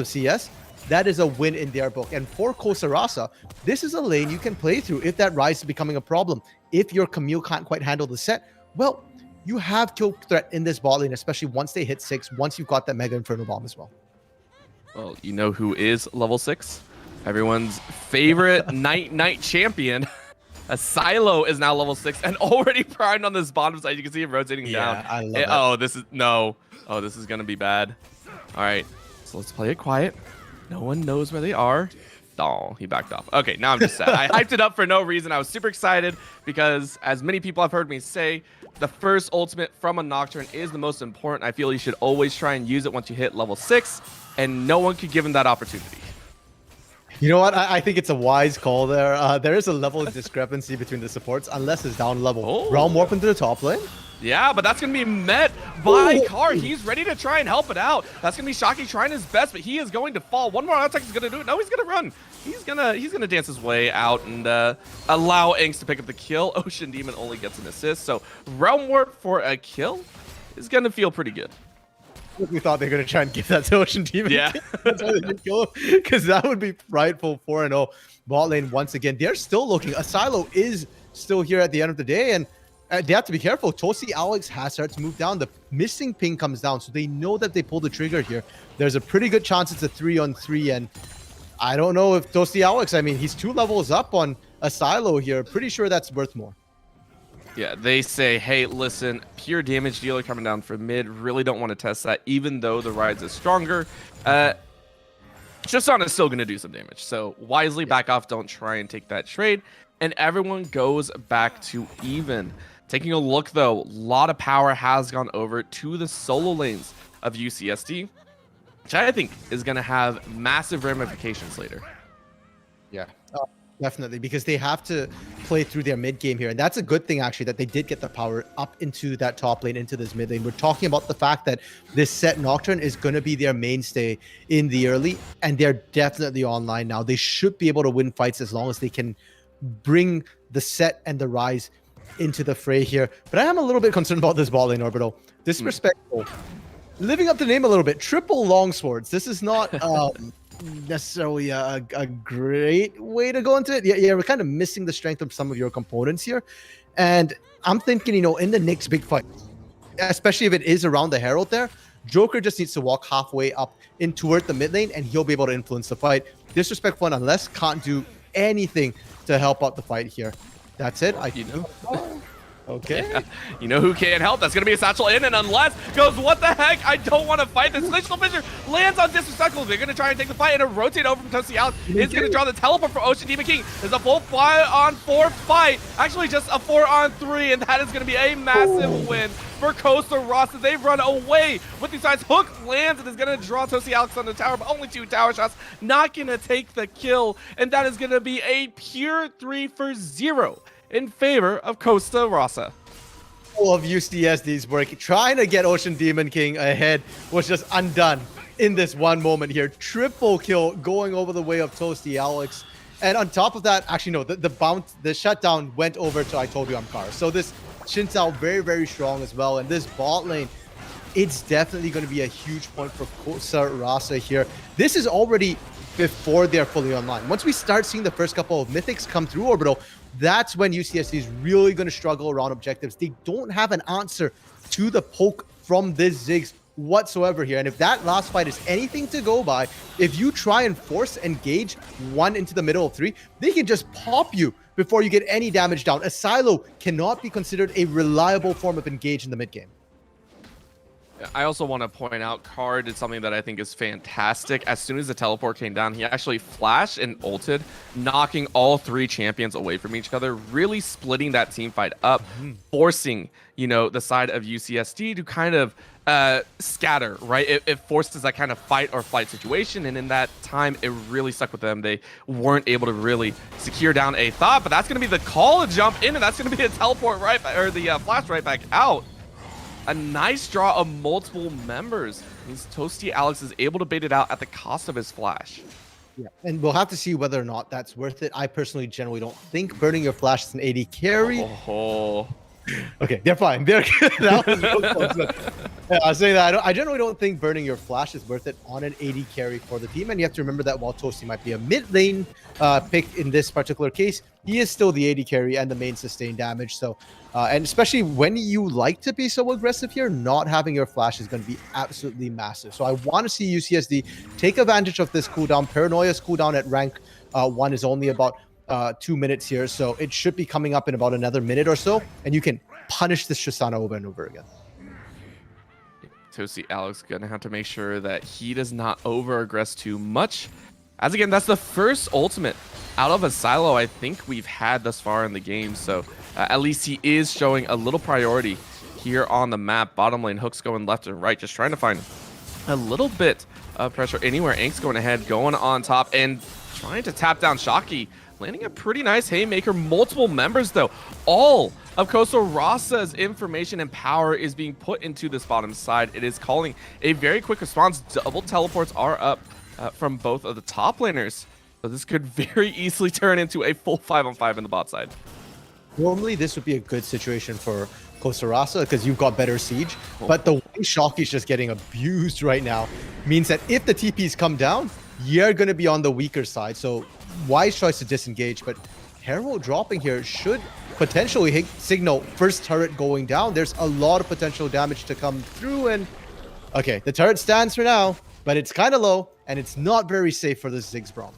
CS, that is a win in their book. And for Cosa Rasa, this is a lane you can play through if that Rise is becoming a problem. If your Camille can't quite handle the set, well, you have kill threat in this bot lane, especially once they hit 6, once you've got that Mega Inferno Bomb as well.
Well, you know who is level 6? Everyone's favorite Knight champion. A Silo is now level 6 and already primed on this bottom side. You can see him rotating down.
I love it.
Oh, this is no. Oh, this is gonna be bad. All right, so let's play it quiet. No one knows where they are. Oh, he backed off. Okay, now I'm just sad. I hyped it up for no reason. I was super excited because, as many people have heard me say, the first ultimate from a Nocturne is the most important. I feel you should always try and use it once you hit level 6, and no one could give him that opportunity.
You know what? I think it's a wise call there. There is a level of discrepancy between the supports, unless it's down level.
Oh.
Realm Warp into the top lane.
Yeah, but that's going to be met by Car. He's ready to try and help it out. That's going to be Shocky trying his best, but he is going to fall. One more attack is going to do it. No, he's going to run. He's gonna dance his way out and allow Inks to pick up the kill. Ocean Demon only gets an assist, so Realm Warp for a kill is going to feel pretty good.
We thought they were going to try and give that to Ocean Demon.
Yeah.
That's why they didn't kill him, because that would be frightful. 4-0 bot lane once again. They're still looking. Asilo is still here at the end of the day, and they have to be careful. Toasty Alex has started to move down. The missing ping comes down, so they know that they pull the trigger here. There's a pretty good chance it's a 3-on-3, and I don't know if Toasty Alex, I mean, he's 2 levels up on Asilo here. Pretty sure that's worth more.
Yeah, they say, hey, listen, pure damage dealer coming down for mid. Really don't want to test that, even though the Rise is stronger. Tristana is still going to do some damage, so wisely back off. Don't try and take that trade. And everyone goes back to even. Taking a look, though, a lot of power has gone over to the solo lanes of UCSD, which I think is going to have massive ramifications later. Yeah.
Uh, Definitely, because they have to play through their mid game here, and that's a good thing actually that they did get the power up into that top lane, into this mid lane. We're talking about the fact that this set Nocturne is going to be their mainstay in the early, and they're definitely online now. They should be able to win fights as long as they can bring the set and the rise into the fray here. But I am a little bit concerned about this bot lane orbital. Disrespectful. Living up to the name a little bit, triple longswords. This is not necessarily a great way to go into it. Yeah, we're kind of missing the strength of some of your components here. And I'm thinking, in the next big fight, especially if it is around the Herald there, Joker just needs to walk halfway up in toward the mid lane and he'll be able to influence the fight. Disrespectful unless can't do anything to help out the fight here. That's it. Okay.
Yeah. You know who can't help? That's going to be a satchel in, and unless goes, what the heck? I don't want to fight. This Glacial Fissure lands on Disrespectful. They're going to try and take the fight, and a rotate over from Toasty Alex is going to draw the teleport for Ocean Demon King. There's a full 5-on-4 fight. Actually, just a 4-on-3, and that is going to be a massive win for Cosa Rasa. They've run away with these sides. Hook lands and is going to draw Toasty Alex on the tower, but only 2 tower shots. Not going to take the kill, and that is going to be a pure 3-for-0 in favor of Cosa Rasa.
All of UCSD's work trying to get Ocean Demon King ahead was just undone in this one moment here. Triple kill going over the way of Toasty Alex. And on top of that, actually no, the shutdown went over to I Told You I'm Car. So this Xin Zhao very, very strong as well. And this bot lane, it's definitely going to be a huge point for Cosa Rasa here. This is already before they're fully online. Once we start seeing the first couple of mythics come through Orbital, that's when UCSD is really going to struggle around objectives. They don't have an answer to the poke from this Ziggs whatsoever here. And if that last fight is anything to go by, if you try and force engage one into the middle of 3, they can just pop you before you get any damage down. A silo cannot be considered a reliable form of engage in the mid game.
I also want to point out, Carr did something that I think is fantastic. As soon as the teleport came down, he actually flashed and ulted, knocking all 3 champions away from each other, really splitting that team fight up, forcing, the side of UCSD to kind of scatter, right? It forces that kind of fight or flight situation, and in that time, it really stuck with them. They weren't able to really secure down a thought, but that's going to be the call to jump in, and that's going to be a teleport right back, or the flash right back out. A nice draw of multiple members. Means Toasty Alex is able to bait it out at the cost of his flash.
Yeah, and we'll have to see whether or not that's worth it. I personally generally don't think burning your flash is an AD carry. Okay, they're fine. They're good. That was real close. Yeah, I'll say that. I generally don't think burning your flash is worth it on an AD carry for the team. And you have to remember that while Toasty might be a mid lane pick in this particular case, he is still the AD carry and the main sustained damage. So, and especially when you like to be so aggressive here, not having your flash is going to be absolutely massive. So I want to see UCSD take advantage of this cooldown. Paranoia's cooldown at rank 1 is only about 2 minutes here, so it should be coming up in about another minute or so, and you can punish this Shisana over and over again.
Toasty Alex gonna have to make sure that he does not over aggress too much, as again, that's the first ultimate out of a silo I think we've had thus far in the game. So at least he is showing a little priority here on the map. Bottom lane hooks going left and right, just trying to find a little bit of pressure anywhere. Ink's going ahead, going on top, and trying to tap down Shocky. Landing a pretty nice haymaker. Multiple members, though. All of Cosa Rasa's information and power is being put into this bottom side. It is calling a very quick response. Double teleports are up from both of the top laners. So this could very easily turn into a full 5-on-5 in the bot side.
Normally, this would be a good situation for Cosa Rasa because you've got better siege. But the way Shocky's just getting abused right now means that if the TPs come down, you're going to be on the weaker side. So wise choice to disengage, but Herald dropping here should potentially signal first turret going down. There's a lot of potential damage to come through, and okay, the turret stands for now, but it's kind of low, and it's not very safe for this Ziggs Braum.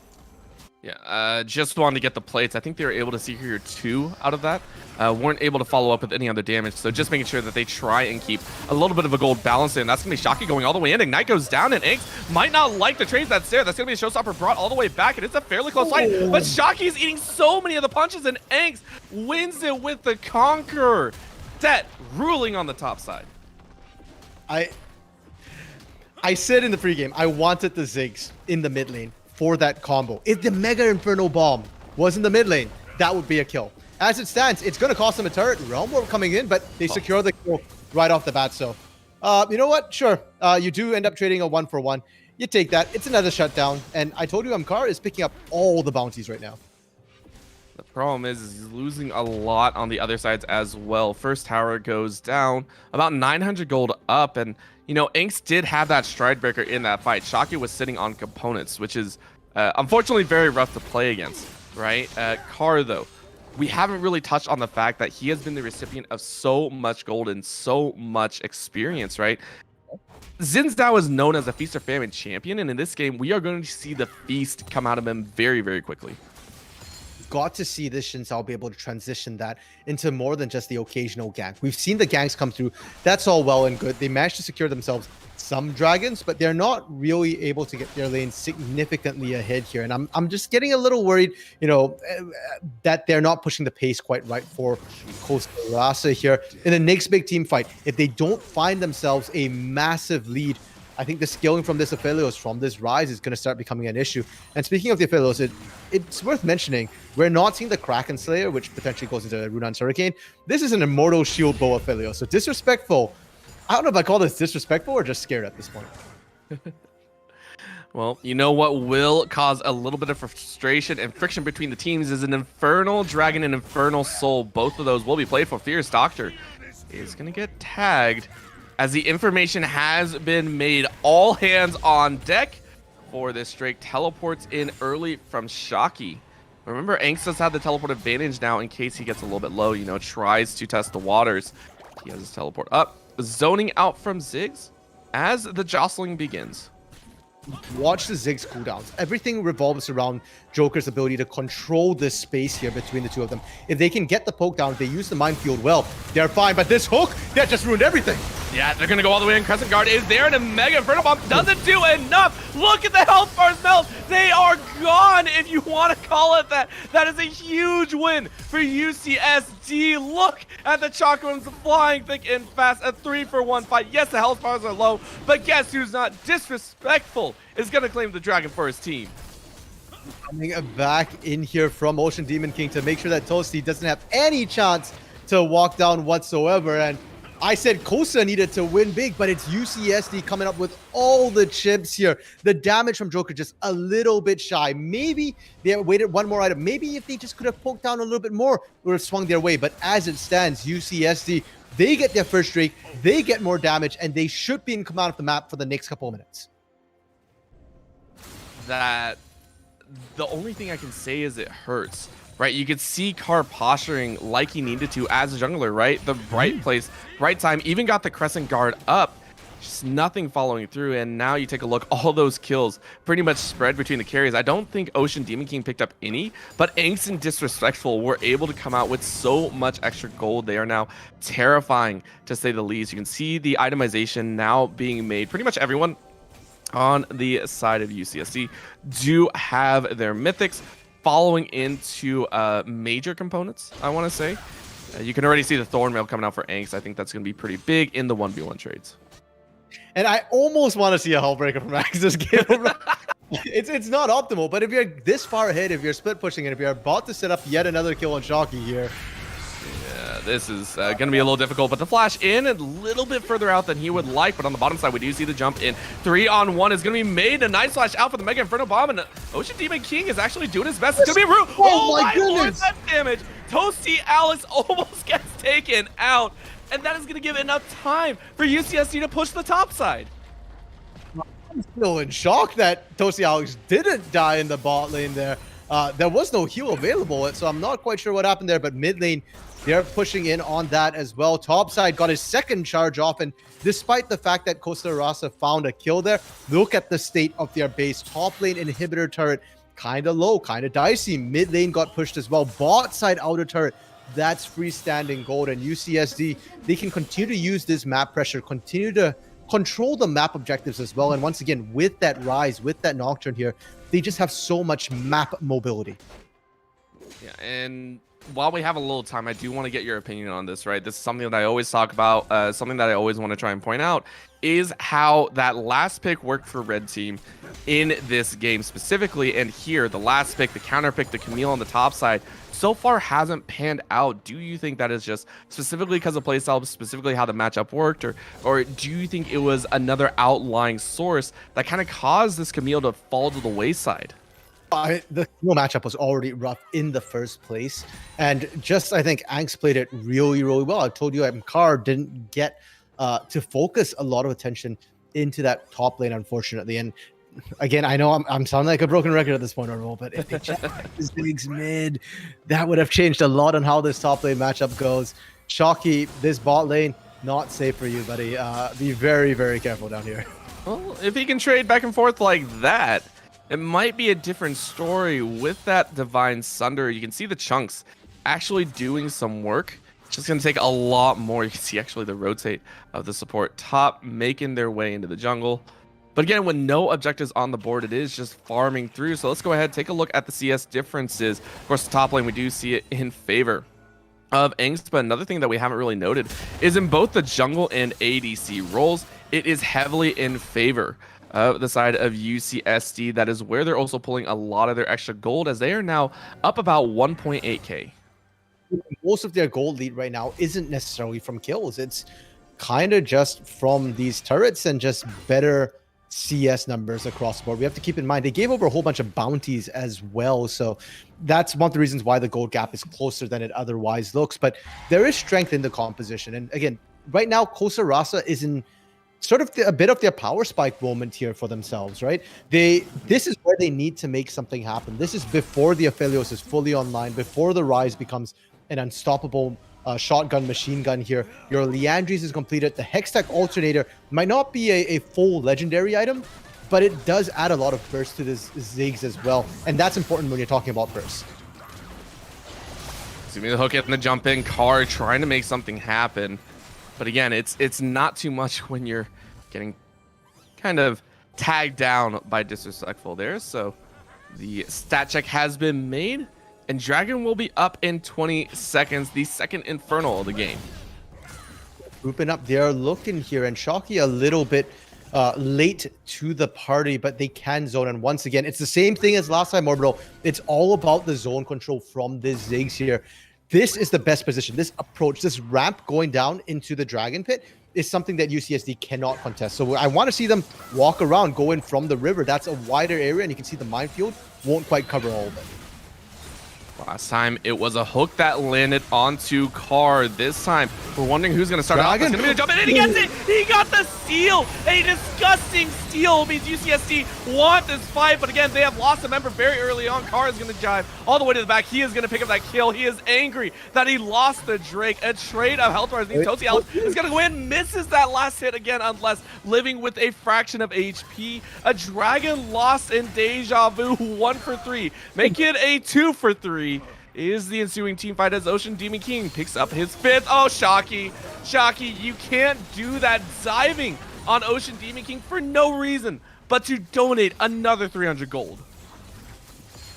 Yeah, just wanted to get the plates. I think they were able to secure 2 out of that. Weren't able to follow up with any other damage, so just making sure that they try and keep a little bit of a gold balance in. That's going to be Shocky going all the way in. Ignite goes down, and Inks might not like the trades that's there. That's going to be a showstopper brought all the way back, and it's a fairly close fight. But Shocky's eating so many of the punches, and Inks wins it with the Conqueror. Set ruling on the top side.
I said in the pregame, I wanted the Ziggs in the mid lane for that combo. If the Mega Inferno Bomb was in the mid lane, that would be a kill. As it stands, it's going to cost them a turret. Realm Warp coming in, but they secure the kill right off the bat. So, you know what? Sure. You do end up trading a 1-for-1. You take that. It's another shutdown. And I told you Amkar is picking up all the bounties right now.
The problem is he's losing a lot on the other sides as well. First tower goes down, about 900 gold up, and you know, Inks did have that stride breaker in that fight. Shocky was sitting on components, which is unfortunately very rough to play against, right? Car, though, we haven't really touched on the fact that he has been the recipient of so much gold and so much experience, right? Xin Zhao is known as a feast or famine champion, and in this game, we are going to see the feast come out of him very, very quickly.
Got to see this Xin Zhao be able to transition that into more than just the occasional gank. We've seen the ganks come through. That's all well and good. They managed to secure themselves some dragons, but they're not really able to get their lane significantly ahead here. And I'm just getting a little worried, you know, that they're not pushing the pace quite right for Cosa Rasa here in the next big team fight. If they don't find themselves a massive lead, I think the scaling from this Aphelios, from this Rise, is going to start becoming an issue. And speaking of the Aphelios, it's worth mentioning, we're not seeing the Kraken Slayer, which potentially goes into Runan's Hurricane. This is an Immortal Shield Bow Aphelios, so disrespectful. I don't know if I call this disrespectful or just scared at this point.
Well, you know what will cause a little bit of frustration and friction between the teams is an Infernal Dragon and Infernal Soul. Both of those will be played for. Fierce Doctor is going to get tagged as the information has been made. All hands on deck for this Drake. Teleports in early from Shocky. Remember, Angst does have the teleport advantage now in case he gets a little bit low, you know, tries to test the waters. He has his teleport up. Zoning out from Ziggs as the jostling begins.
Watch the Ziggs cooldowns. Everything revolves around Joker's ability to control this space here between the two of them. If they can get the poke down, if they use the minefield well, they're fine. But this hook, that just ruined everything.
Yeah, they're going to go all the way in. Crescent Guard is there, and a Mega Inferno Bomb doesn't do enough. Look at the health bars melt. They are gone, if you want to call it that. That is a huge win for UCSD. Look at the Chakrams flying thick and fast. A 3-for-1 fight. Yes, the health bars are low, but guess who's not disrespectful is going to claim the dragon for his team.
Coming back in here from Ocean Demon King to make sure that Toasty doesn't have any chance to walk down whatsoever. And I said Cosa needed to win big, but it's UCSD coming up with all the chips here. The damage from Joker just a little bit shy. Maybe they waited one more item. Maybe if they just could have poked down a little bit more, it would have swung their way. But as it stands, UCSD, they get their first Drake, they get more damage, and they should be in command of the map for the next couple of minutes.
That the only thing I can say is it hurts, right? You could see Carr posturing like he needed to as a jungler, right? The right place, right time, even got the Crescent Guard up, just nothing following through. And now you take a look, all those kills pretty much spread between the carries. I don't think Ocean Demon King picked up any, but Angst and Disrespectful were able to come out with so much extra gold. They are now terrifying, to say the least. You can see the itemization now being made. Pretty much everyone on the side of UCSD do have their mythics following into major components, I want to say. You can already see the Thornmail coming out for Angst. I think that's going to be pretty big in the 1v1 trades.
And I almost want to see a Hullbreaker from Angst this game. It's not optimal, but if you're this far ahead, if you're split pushing, and if you're about to set up yet another kill on Shocky here,
this is going to be a little difficult, but the flash in a little bit further out than he would like. But on the bottom side, we do see the jump in. 3-on-1 is going to be made. A nice flash out for the Mega Inferno Bomb, and Ocean Demon King is actually doing his best. It's going to be a root. Oh my goodness! Lord, that damage. Toasty Alex almost gets taken out, and that is going to give enough time for UCSD to push the top side.
I'm still in shock that Toasty Alex didn't die in the bot lane there. There was no heal available, so I'm not quite sure what happened there, but mid lane, they're pushing in on that as well. Topside got his second charge off, and despite the fact that Cosa Rasa found a kill there, look at the state of their base. Top lane inhibitor turret, kind of low, kind of dicey. Mid lane got pushed as well. Bot side outer turret, that's freestanding gold. And UCSD, they can continue to use this map pressure, continue to control the map objectives as well. And once again, with that Rise, with that Nocturne here, they just have so much map mobility.
Yeah, and while we have a little time, I do want to get your opinion on this, right? This is something that I always talk about, something that I always want to try and point out is how that last pick worked for red team in this game specifically. And here, the last pick, the counter pick, the Camille on the top side, so far hasn't panned out. Do you think that is just specifically because of playstyle, specifically how the matchup worked, or do you think it was another outlying source that kind of caused this Camille to fall to the wayside?
The matchup was already rough in the first place, and just I think Anks played it really, really well. I told you, Mkar didn't get to focus a lot of attention into that top lane, unfortunately. And again, I know I'm sounding like a broken record at this point, Orville, but if they checked his leagues mid, that would have changed a lot on how this top lane matchup goes. Shocky, this bot lane, not safe for you, buddy. Be very, very careful down here.
Well, if he can trade back and forth like that, it might be a different story with that Divine Sunder. You can see the chunks actually doing some work. It's just going to take a lot more. You can see actually the rotate of the support top making their way into the jungle. But again, when no objectives on the board, it is just farming through. So let's go ahead, take a look at the CS differences. Of course, the top lane, we do see it in favor of Angst, but another thing that we haven't really noted is in both the jungle and ADC roles, it is heavily in favor of the side of UCSD. That is where they're also pulling a lot of their extra gold, as they are now up about 1.8k.
Most of their gold lead right now isn't necessarily from kills. It's kind of just from these turrets and just better CS numbers across the board. We have to keep in mind they gave over a whole bunch of bounties as well, so that's one of the reasons why the gold gap is closer than it otherwise looks. But there is strength in the composition, and again, right now Cosa Rasa is in sort of a bit of their power spike moment here for themselves, right? This is where they need to make something happen. This is before the Aphelios is fully online, before the Rise becomes an unstoppable shotgun machine gun here. Your Leandries is completed. The Hextech Alternator might not be a full legendary item, but it does add a lot of burst to this Ziggs as well, and that's important when you're talking about burst.
See me the hook it and the jump in. Car trying to make something happen. But again, it's not too much when you're getting kind of tagged down by Disrespectful there. So the stat check has been made, and Dragon will be up in 20 seconds, the second Infernal of the game.
Grouping up, they're looking here, and Shocky a little bit late to the party, but they can zone. And once again, it's the same thing as last time, Orbital. It's all about the zone control from this Ziggs here. This is the best position. This approach, this ramp going down into the Dragon Pit is something that UCSD cannot contest. So I want to see them walk around, go in from the river. That's a wider area, and you can see the minefield won't quite cover all of it.
Last time, it was a hook that landed onto Car. This time, we're wondering who's going to start off. It's going to be a jump in, and he gets it! He got the steal! A disgusting steal means UCSD want this fight, but again, they have lost a member very early on. Car is going to jive all the way to the back. He is going to pick up that kill. He is angry that he lost the Drake. A trade of health bars. Tosi is going to go in, misses that last hit again, unless living with a fraction of HP. A Dragon lost in Deja Vu, 1 for 3. Make it a 2 for 3. Is the ensuing team fight as Ocean Demon King picks up his 5th. Oh, Shocky. Shocky, you can't do that diving on Ocean Demon King for no reason but to donate another 300 gold.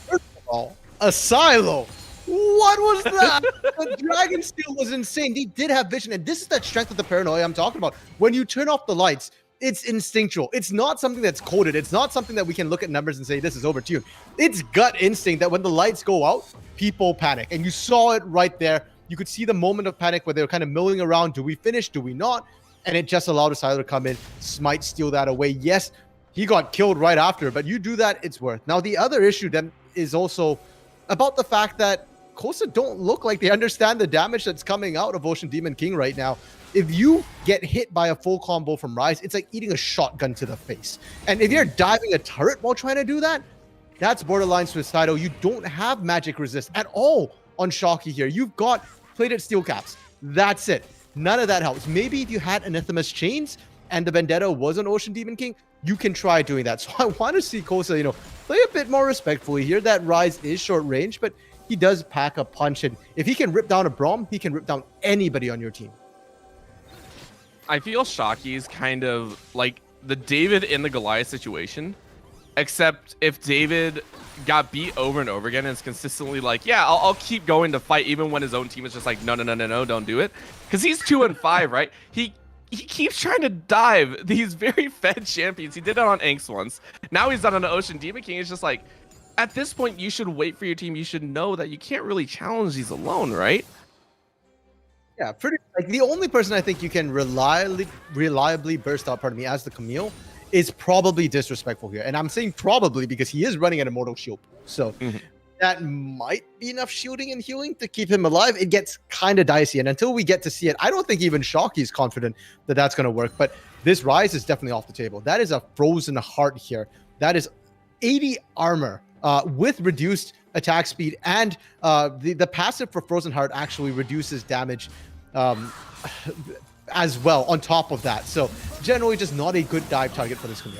First of all, a silo. What was that? The Dragon Steel was insane. He did have vision, and this is that strength of the paranoia I'm talking about. When you turn off the lights, it's instinctual. It's not something that's coded. It's not something that we can look at numbers and say, this is overtuned. It's gut instinct that when the lights go out, people panic. And you saw it right there. You could see the moment of panic where they were kind of milling around. Do we finish? Do we not? And it just allowed a silo to come in, smite, steal that away. Yes, he got killed right after, but you do that, it's worth. Now, the other issue then is also about the fact that Cosa don't look like they understand the damage that's coming out of Ocean Demon King right now. If you get hit by a full combo from Rise, it's like eating a shotgun to the face. And if you're diving a turret while trying to do that, that's borderline suicidal. You don't have magic resist at all on Shocky here. You've got plated steel caps. That's it. None of that helps. Maybe if you had Anathema's Chains and the Vendetta was an Ocean Demon King, you can try doing that. So I want to see Cosa, play a bit more respectfully here. That Rise is short range, but he does pack a punch. And if he can rip down a Braum, he can rip down anybody on your team.
I feel Shocky is kind of like the David in the Goliath situation, except if David got beat over and over again and is consistently like, yeah, I'll keep going to fight even when his own team is just like, no, no, no, no, no, don't do it. Because he's 2-5, right? He keeps trying to dive these very fed champions. He did it on Inks once. Now he's done on Ocean Demon King. It's just like, at this point, you should wait for your team. You should know that you can't really challenge these alone, right?
Yeah, pretty. Like the only person I think you can reliably burst out, pardon me, as the Camille is probably Disrespectful here. And I'm saying probably because he is running an Immortal Shield. So that might be enough shielding and healing to keep him alive. It gets kind of dicey. And until we get to see it, I don't think even Shocky is confident that that's going to work. But this Rise is definitely off the table. That is a Frozen Heart here. That is 80 armor with reduced attack speed. And the passive for Frozen Heart actually reduces damage as well on top of that. So generally just not a good dive target for this Camille.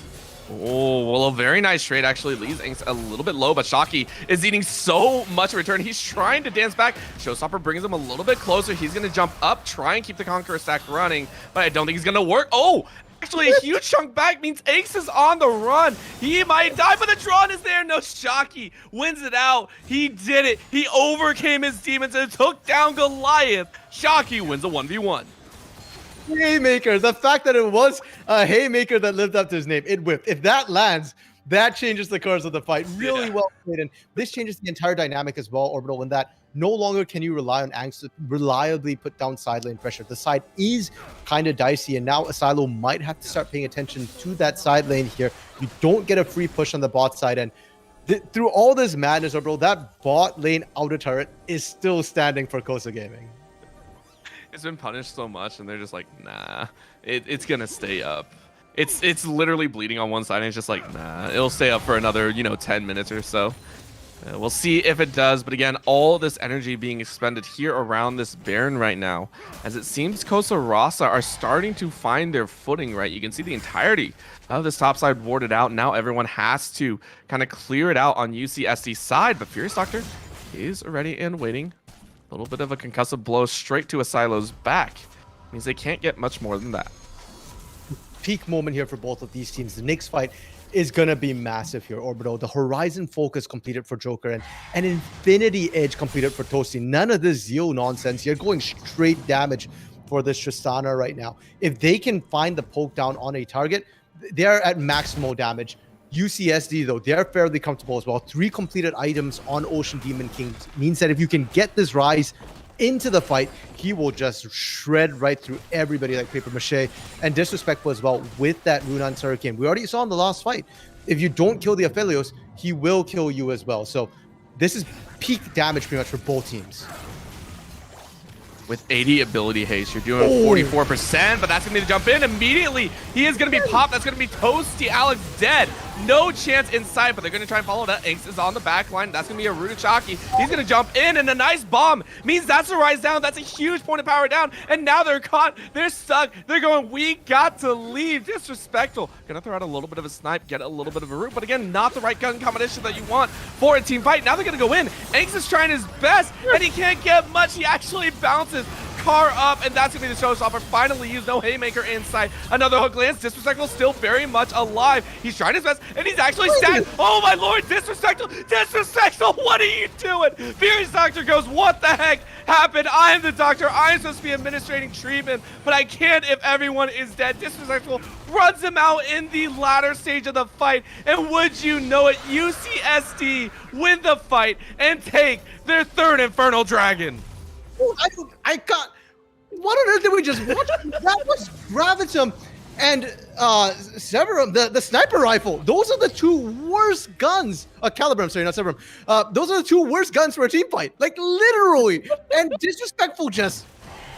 Oh, well, a very nice trade actually leaves Inks a little bit low, but Shocky is eating so much return. He's trying to dance back. Showstopper brings him a little bit closer. He's going to jump up, try and keep the Conqueror stack running, but I don't think he's going to work. Oh, actually a huge chunk back means Inks is on the run. He might die, but the Tron is there. No, Shocky wins it out. He did it. He overcame his demons and took down Goliath. Shocky wins a 1v1.
Haymaker. The fact that it was a Haymaker that lived up to his name, it whipped. If that lands, that changes the course of the fight. Really well played. And this changes the entire dynamic as well, Orbital, in that no longer can you rely on Angst to reliably put down side lane pressure. The side is kind of dicey, and now Asilo might have to start paying attention to that side lane here. You don't get a free push on the bot side, and through all this madness, Orbital, that bot lane outer turret is still standing for Cosa Gaming.
It's been punished so much, and they're just like, nah, it's gonna stay up. It's literally bleeding on one side, and it's just like, nah, it'll stay up for another, 10 minutes or so. We'll see if it does, but again, all this energy being expended here around this Baron right now, as it seems Cosa Rasa are starting to find their footing, right? You can see the entirety of this top side warded out. Now everyone has to kind of clear it out on UCSD's side, but Furious Doctor is ready and waiting. A little bit of a concussive blow straight to Asilo's back. Means they can't get much more than that.
Peak moment here for both of these teams. The Nyx fight is going to be massive here, Orbital. The Horizon Focus completed for Joker and an Infinity Edge completed for Toasty. None of this Zeo nonsense. You're going straight damage for this Tristana right now. If they can find the poke down on a target, they're at maximal damage. UCSD, though, they're fairly comfortable as well. 3 completed items on Ocean Demon King means that if you can get this Rise into the fight, he will just shred right through everybody like paper mache. And Disrespectful as well with that Runan's Hurricane. We already saw in the last fight, if you don't kill the Aphelios, he will kill you as well. So this is peak damage pretty much for both teams.
With 80 ability haste, you're doing 44%, but that's going to be the jump in immediately. He is going to be popped. That's going to be Toasty. Alex dead. No chance inside, but they're going to try and follow that. Inks is on the back line. That's going to be a Ruta Shocky. He's going to jump in, and a nice bomb means that's a rise down. That's a huge point of power down, and now they're caught. They're stuck. They're going, we got to leave. Disrespectful. Going to throw out a little bit of a snipe, get a little bit of a root, but again, not the right gun combination that you want for a team fight. Now they're going to go in. Inks is trying his best, and he can't get much. He actually bounces. Car up, and that's gonna be the showstopper. Finally used. No Haymaker inside. Another hook lands. Disrespectful still very much alive. He's trying his best, and he's actually stacked. Oh my lord, Disrespectful! Disrespectful, what are you doing? Furious Doctor goes, what the heck happened? I am the doctor. I am supposed to be administrating treatment, but I can't if everyone is dead. Disrespectful runs him out in the latter stage of the fight, and would you know it, UCSD win the fight and take their 3rd Infernal Dragon.
I got. What on earth did we just watch? That was Gravitum and Severum, the sniper rifle. Those are the 2 worst guns. Caliber, I'm sorry, not Severum. Those are the 2 worst guns for a team fight. Like, literally. And Disrespectful just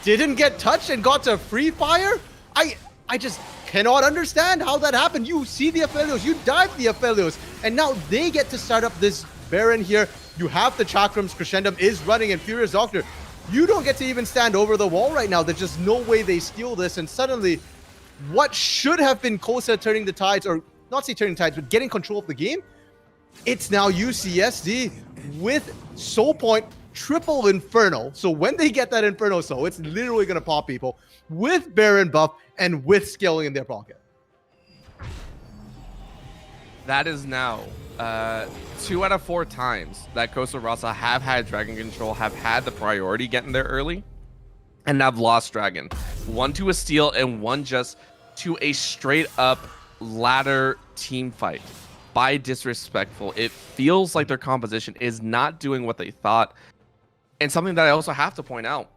didn't get touched and got to free fire. I just cannot understand how that happened. You see the Aphelios, you dive the Aphelios, and now they get to start up this Baron here. You have the Chakrams, Crescendum is running, and Furious Doctor. You don't get to even stand over the wall right now. There's just no way they steal this. And suddenly, what should have been Cosa turning the tides, or not say turning tides, but getting control of the game, it's now UCSD with Soul Point triple Inferno. So when they get that Inferno Soul, it's literally going to pop people with Baron buff and with scaling in their pocket.
That is now Uh, 2 out of 4 times that Cosa Rasa have had Dragon Control, have had the priority getting there early, and have lost Dragon. One to a steal and one just to a straight up ladder team fight. By disrespectful, it feels like their composition is not doing what they thought. And something that I also have to point out,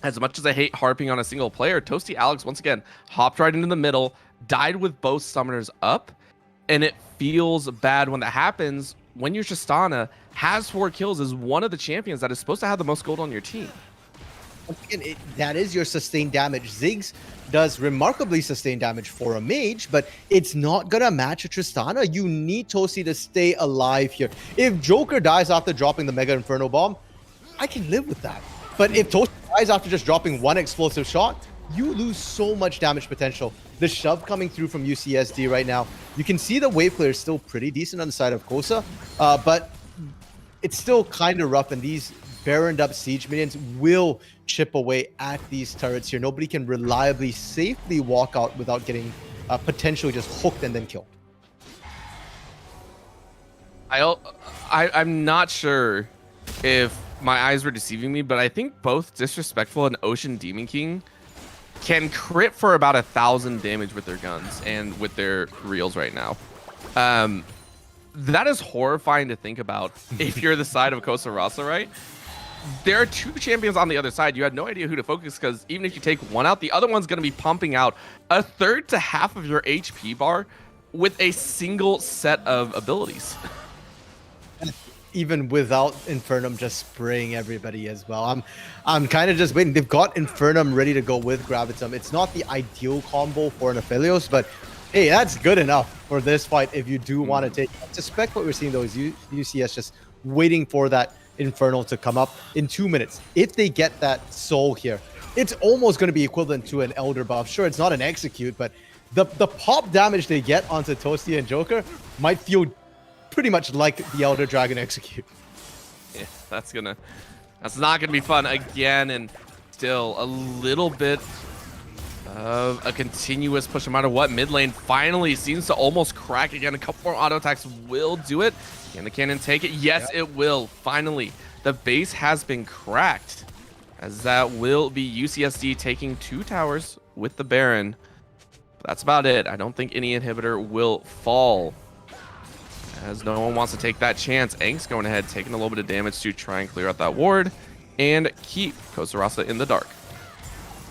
as much as I hate harping on a single player, Toasty Alex once again hopped right into the middle, died with both summoners up, and it feels bad when that happens when your Tristana has 4 kills, is one of the champions that is supposed to have the most gold on your team.
Again, that is your sustained damage. Ziggs does remarkably sustained damage for a mage, but it's not gonna match a Tristana. You need Toasty to stay alive here. If Joker dies after dropping the Mega Inferno Bomb, I can live with that. But if Toasty dies after just dropping one explosive shot, you lose so much damage potential. The shove coming through from UCSD right now, you can see the wave player is still pretty decent on the side of Cosa, but it's still kind of rough, and these baroned up siege minions will chip away at these turrets here. Nobody can reliably, safely walk out without getting potentially just hooked and then killed.
I'm not sure if my eyes were deceiving me, but I think both Disrespectful and Ocean Demon King can crit for about 1,000 damage with their guns and with their reels right now. That is horrifying to think about if you're the side of Cosa Rasa, right? There are 2 champions on the other side. You had no idea who to focus, because even if you take one out, the other one's going to be pumping out a third to half of your HP bar with a single set of abilities.
Even without Infernum just spraying everybody as well. I'm kind of just waiting. They've got Infernum ready to go with Gravitum. It's not the ideal combo for an Aphelios, but hey, that's good enough for this fight if you do want to take. I suspect what we're seeing though is UCS just waiting for that Infernal to come up in 2 minutes. If they get that soul here, it's almost going to be equivalent to an Elder buff. Sure, it's not an execute, but the pop damage they get onto Toasty and Joker might feel pretty much like the Elder Dragon execute.
Yeah, that's not gonna be fun again, and still a little bit of a continuous push no matter what. Mid lane finally seems to almost crack again. A couple more auto attacks will do it. Can the cannon take it? Yes, it will. Finally, the base has been cracked, as that will be UCSD taking 2 towers with the Baron. But that's about it. I don't think any inhibitor will fall, as no one wants to take that chance. Angst going ahead, taking a little bit of damage to try and clear out that ward and keep Cosa Rasa in the dark.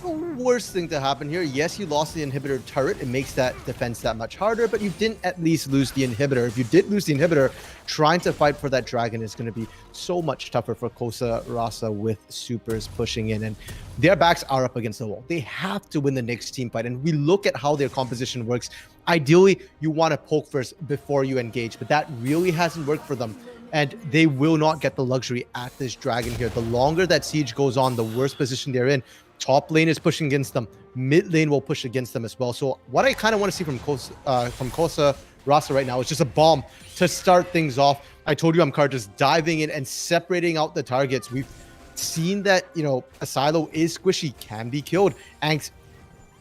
The worst thing to happen here, yes, you lost the inhibitor turret. It makes that defense that much harder, but you didn't at least lose the inhibitor. If you did lose the inhibitor, trying to fight for that dragon is going to be so much tougher for Cosa Rasa with supers pushing in, and their backs are up against the wall. They have to win the next team fight, and we look at how their composition works. Ideally, you want to poke first before you engage, but that really hasn't worked for them, and they will not get the luxury at this dragon here. The longer that siege goes on, the worse position they're in. Top lane is pushing against them. Mid lane will push against them as well. So what I kind of want to see from Cosa Rasa right now is just a bomb to start things off. I told you Amkar just diving in and separating out the targets. We've seen that, you know, Asilo is squishy, can be killed. Angst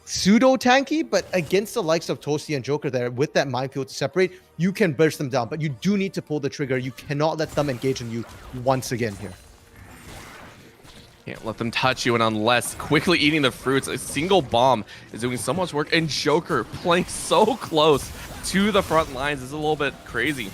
pseudo tanky, but against the likes of Toasty and Joker there, with that minefield to separate, you can burst them down. But you do need to pull the trigger. You cannot let them engage on you once again here.
Can't let them touch you, and unless quickly eating the fruits, a single bomb is doing so much work, and Joker playing so close to the front lines is a little bit crazy.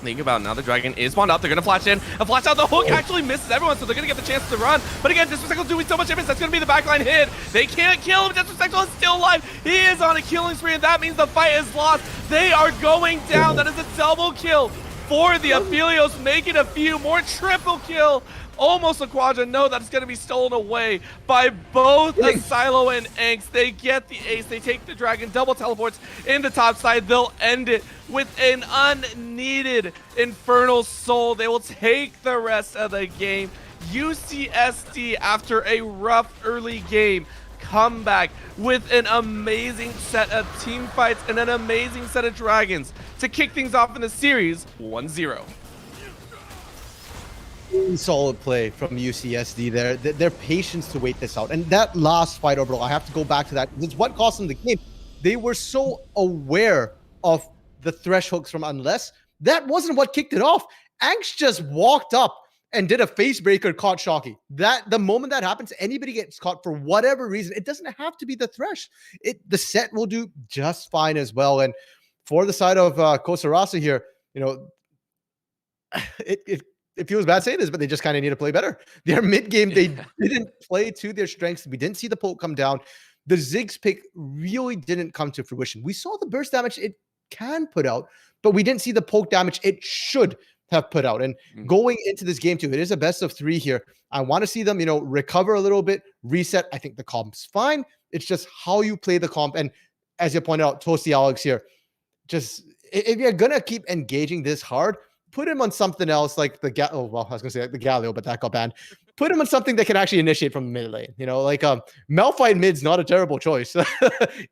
Think about now the dragon is spawned up. They're going to flash in and flash out. The hook actually misses everyone, so they're going to get the chance to run. But again, Disrespectful doing so much damage. That's going to be the backline hit. They can't kill him. Disrespectful is still alive. He is on a killing spree, and that means the fight is lost. They are going down. That is a double kill for the Aphelios, making a few more. Triple kill. Almost a quadra. No, that's going to be stolen away by both Asilo and Angst. They get the ace. They take the dragon. Double teleports into top side. They'll end it with an unneeded Infernal Soul. They will take the rest of the game. UCSD, after a rough early game, come back with an amazing set of team fights and an amazing set of dragons to kick things off in the series 1-0.
Solid play from UCSD there. Their patience to wait this out. And that last fight, Orbital, I have to go back to that. It's what cost them the game. They were so aware of the thresh hooks from Unless That wasn't what kicked it off. Angst just walked up and did a face breaker, caught Shocky. That the moment that happens, anybody gets caught for whatever reason. It doesn't have to be the Thresh. The set will do just fine as well. And for the side of Cosa Rasa here, you know, it feels bad saying this, but they just kind of need to play better. Their mid game, they didn't play to their strengths. We didn't see the poke come down. The Ziggs pick really didn't come to fruition. We saw the burst damage it can put out, but we didn't see the poke damage it should have put out. And
Mhm.
going into this game too, it is a best of 3 here. I want to see them, you know, recover a little bit, reset. I think the comp's fine. It's just how you play the comp. And as you pointed out, Toasty Alex here, just if you're gonna keep engaging this hard, put him on something else like I was gonna say like the Galio, but that got banned. Put him on something that can actually initiate from the mid lane. You know, like Malphite mid's not a terrible choice.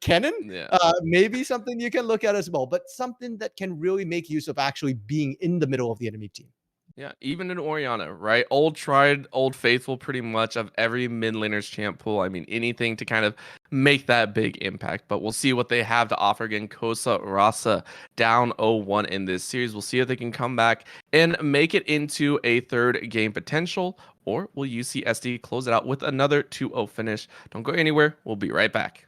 Kennen,
Yeah.
maybe something you can look at as well, but something that can really make use of actually being in the middle of the enemy team.
Yeah, even in Oriana, right? Old tried, old faithful, pretty much of every mid laner's champ pool. I mean, anything to kind of make that big impact. But we'll see what they have to offer again. Cosa Rasa down 0-1 in this series. We'll see if they can come back and make it into a third game potential, or will UCSD close it out with another 2-0 finish? Don't go anywhere. We'll be right back.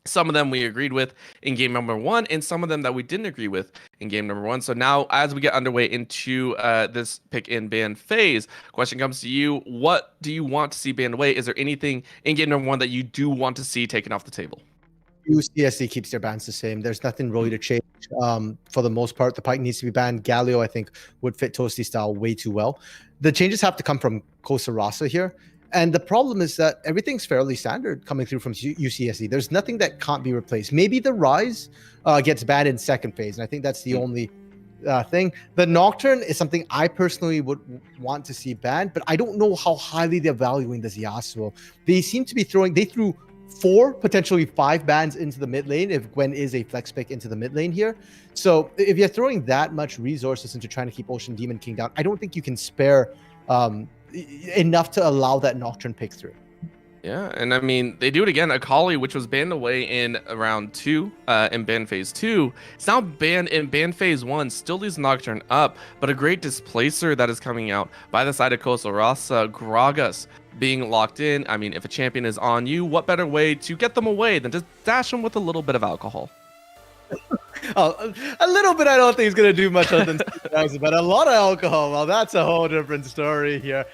Some of them we agreed with in game number one, and some of them that we didn't agree with in game number one. So now, as we get underway into this pick in ban phase, question comes to you: what do you want to see banned away? Is there anything in game number one that you do want to see taken off the table?
UCSD keeps their bans the same. There's nothing really to change. For the most part, the Pike needs to be banned. Galio, I think, would fit Toasty style way too well. The changes have to come from Cosa Rasa here. And the problem is that everything's fairly standard coming through from UCSD. There's nothing that can't be replaced. Maybe the Rise gets banned in second phase, and I think that's the only thing. The Nocturne is something I personally would want to see banned, but I don't know how highly they're valuing this Yasuo. They seem to be they threw 4, potentially 5 bans into the mid lane if Gwen is a flex pick into the mid lane here. So if you're throwing that much resources into trying to keep Ocean Demon King down, I don't think you can spare enough to allow that Nocturne pick through.
Yeah, and I mean, they do it again. Akali, which was banned away in round 2 in ban phase 2, it's now banned in ban phase 1, still leaves Nocturne up, but a great displacer that is coming out by the side of Cosa Rasa, Gragas being locked in. I mean, if a champion is on you, what better way to get them away than to dash them with a little bit of alcohol?
Oh, a little bit I don't think is going to do much other than but a lot of alcohol, well, that's a whole different story here.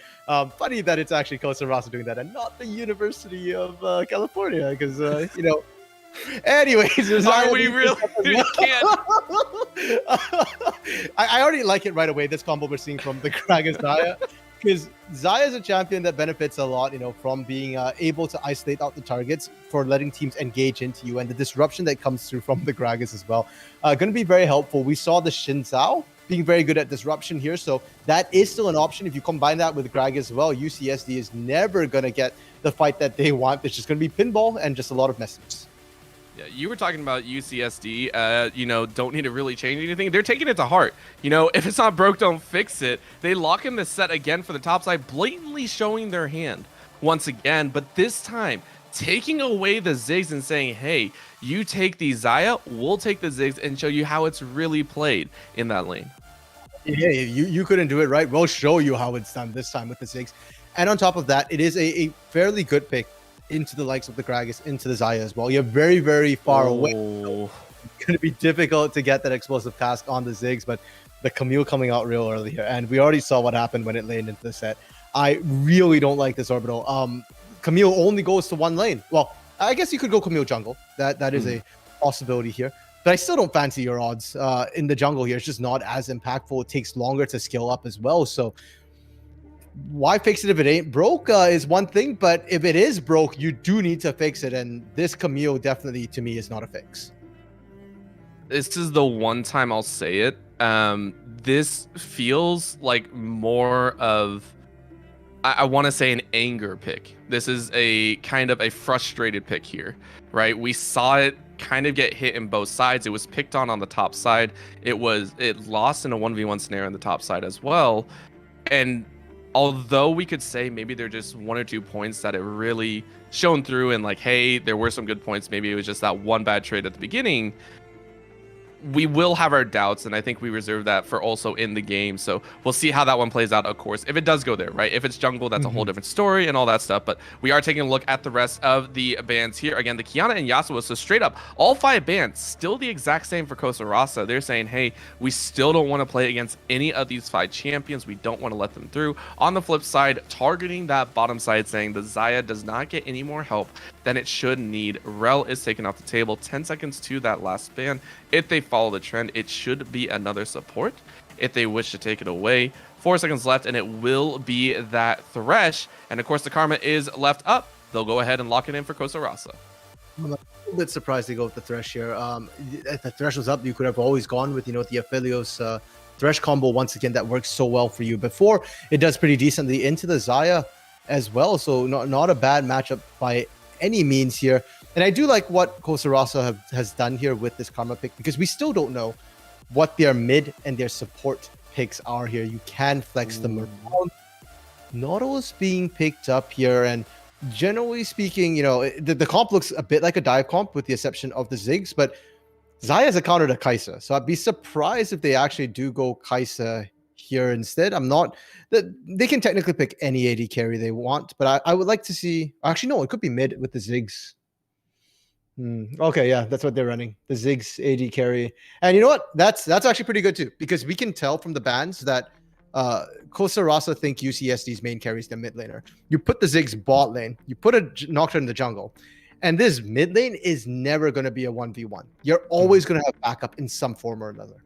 Funny that it's actually Cosa Rasa doing that and not the University of California, because, you know, anyways.
We really can't.
I already like it right away, this combo we're seeing from the Gragas Zaya. Because Zaya is a champion that benefits a lot, you know, from being able to isolate out the targets for letting teams engage into you, and the disruption that comes through from the Gragas as well. Going to be very helpful. We saw the Xin Zhao being very good at disruption here, so that is still an option. If you combine that with Gragas as well, UCSD is never going to get the fight that they want. It's just going to be pinball and just a lot of messages.
Yeah, you were talking about UCSD, you know, don't need to really change anything. They're taking it to heart. You know, if it's not broke, don't fix it. They lock in the set again for the top side, blatantly showing their hand once again, but this time taking away the Ziggs and saying, hey, you take the Zaya, we'll take the Ziggs and show you how it's really played in that lane.
Yeah, you couldn't do it right. We'll show you how it's done this time with the Ziggs. And on top of that, it is a fairly good pick into the likes of the Gragas, into the Zaya as well. You're very, very far away. So it's going to be difficult to get that explosive task on the Ziggs, but the Camille coming out real early here, and we already saw what happened when it laned into the set. I really don't like this orbital. Camille only goes to one lane. Well, I guess you could go Camille jungle. That is a possibility here. But I still don't fancy your odds in the jungle here. It's just not as impactful. It takes longer to skill up as well. So why fix it if it ain't broke is one thing, but if it is broke, you do need to fix it, and this Camille definitely, to me, is not a fix.
This is the one time I'll say it. This feels like more of, I want to say, an anger pick. This is a kind of a frustrated pick here, right? We saw it kind of get hit in both sides. It was picked on the top side. It lost in a 1v1 snare on the top side as well. And although we could say maybe they're just 1 or 2 points that it really shone through, and like, hey, there were some good points, maybe it was just that one bad trade at the beginning, we will have our doubts, and I think we reserve that for also in the game. So we'll see how that one plays out, of course, if it does go there, right? If it's jungle, that's a whole different story and all that stuff. But we are taking a look at the rest of the bans here. Again, the Kiana and Yasuo, so straight up, all 5 bans, still the exact same for Cosa Rasa. They're saying, hey, we still don't want to play against any of these 5 champions. We don't want to let them through. On the flip side, targeting that bottom side, saying the Xayah does not get any more help than it should need. Rel is taken off the table. 10 seconds to that last ban. If they follow the trend, it should be another support. If they wish to take it away, 4 seconds left, and it will be that Thresh. And of course, the Karma is left up. They'll go ahead and lock it in for Cosa Rasa.
I'm a little bit surprised they go with the Thresh here. If the Thresh was up, you could have always gone with, you know, the Aphelios Thresh combo once again that works so well for you before. It does pretty decently into the Xayah as well. So not a bad matchup by any means here. And I do like what Cosa Rasa has done here with this Karma pick, because we still don't know what their mid and their support picks are here. You can flex them around. Nautilus being picked up here, and generally speaking, you know, the comp looks a bit like a dive comp with the exception of the Ziggs, but Xayah's a counter to Kaisa. So I'd be surprised if they actually do go Kaisa here instead. I'm not that they can technically pick any AD carry they want, but I would like to see, actually, no, it could be mid with the Ziggs. Okay, yeah, that's what they're running. The Ziggs AD carry. And you know what? That's actually pretty good too, because we can tell from the bans that Cosa Rasa think UCSD's main carry is the mid laner. You put the Ziggs bot lane, you put a Nocturne in the jungle, and this mid lane is never going to be a 1v1. You're always going to have backup in some form or another.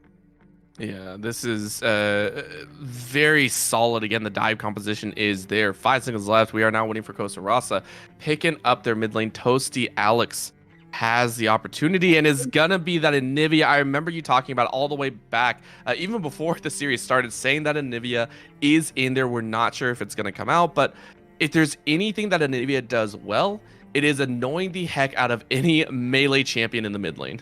Yeah, this is very solid. Again, the dive composition is there. 5 seconds left. We are now waiting for Cosa Rasa. Picking up their mid lane. Toasty Alex has the opportunity and is gonna be that Anivia. I remember you talking about all the way back, even before the series started, saying that Anivia is in there. We're not sure if it's gonna come out, but if there's anything that Anivia does well, it is annoying the heck out of any melee champion in the mid lane.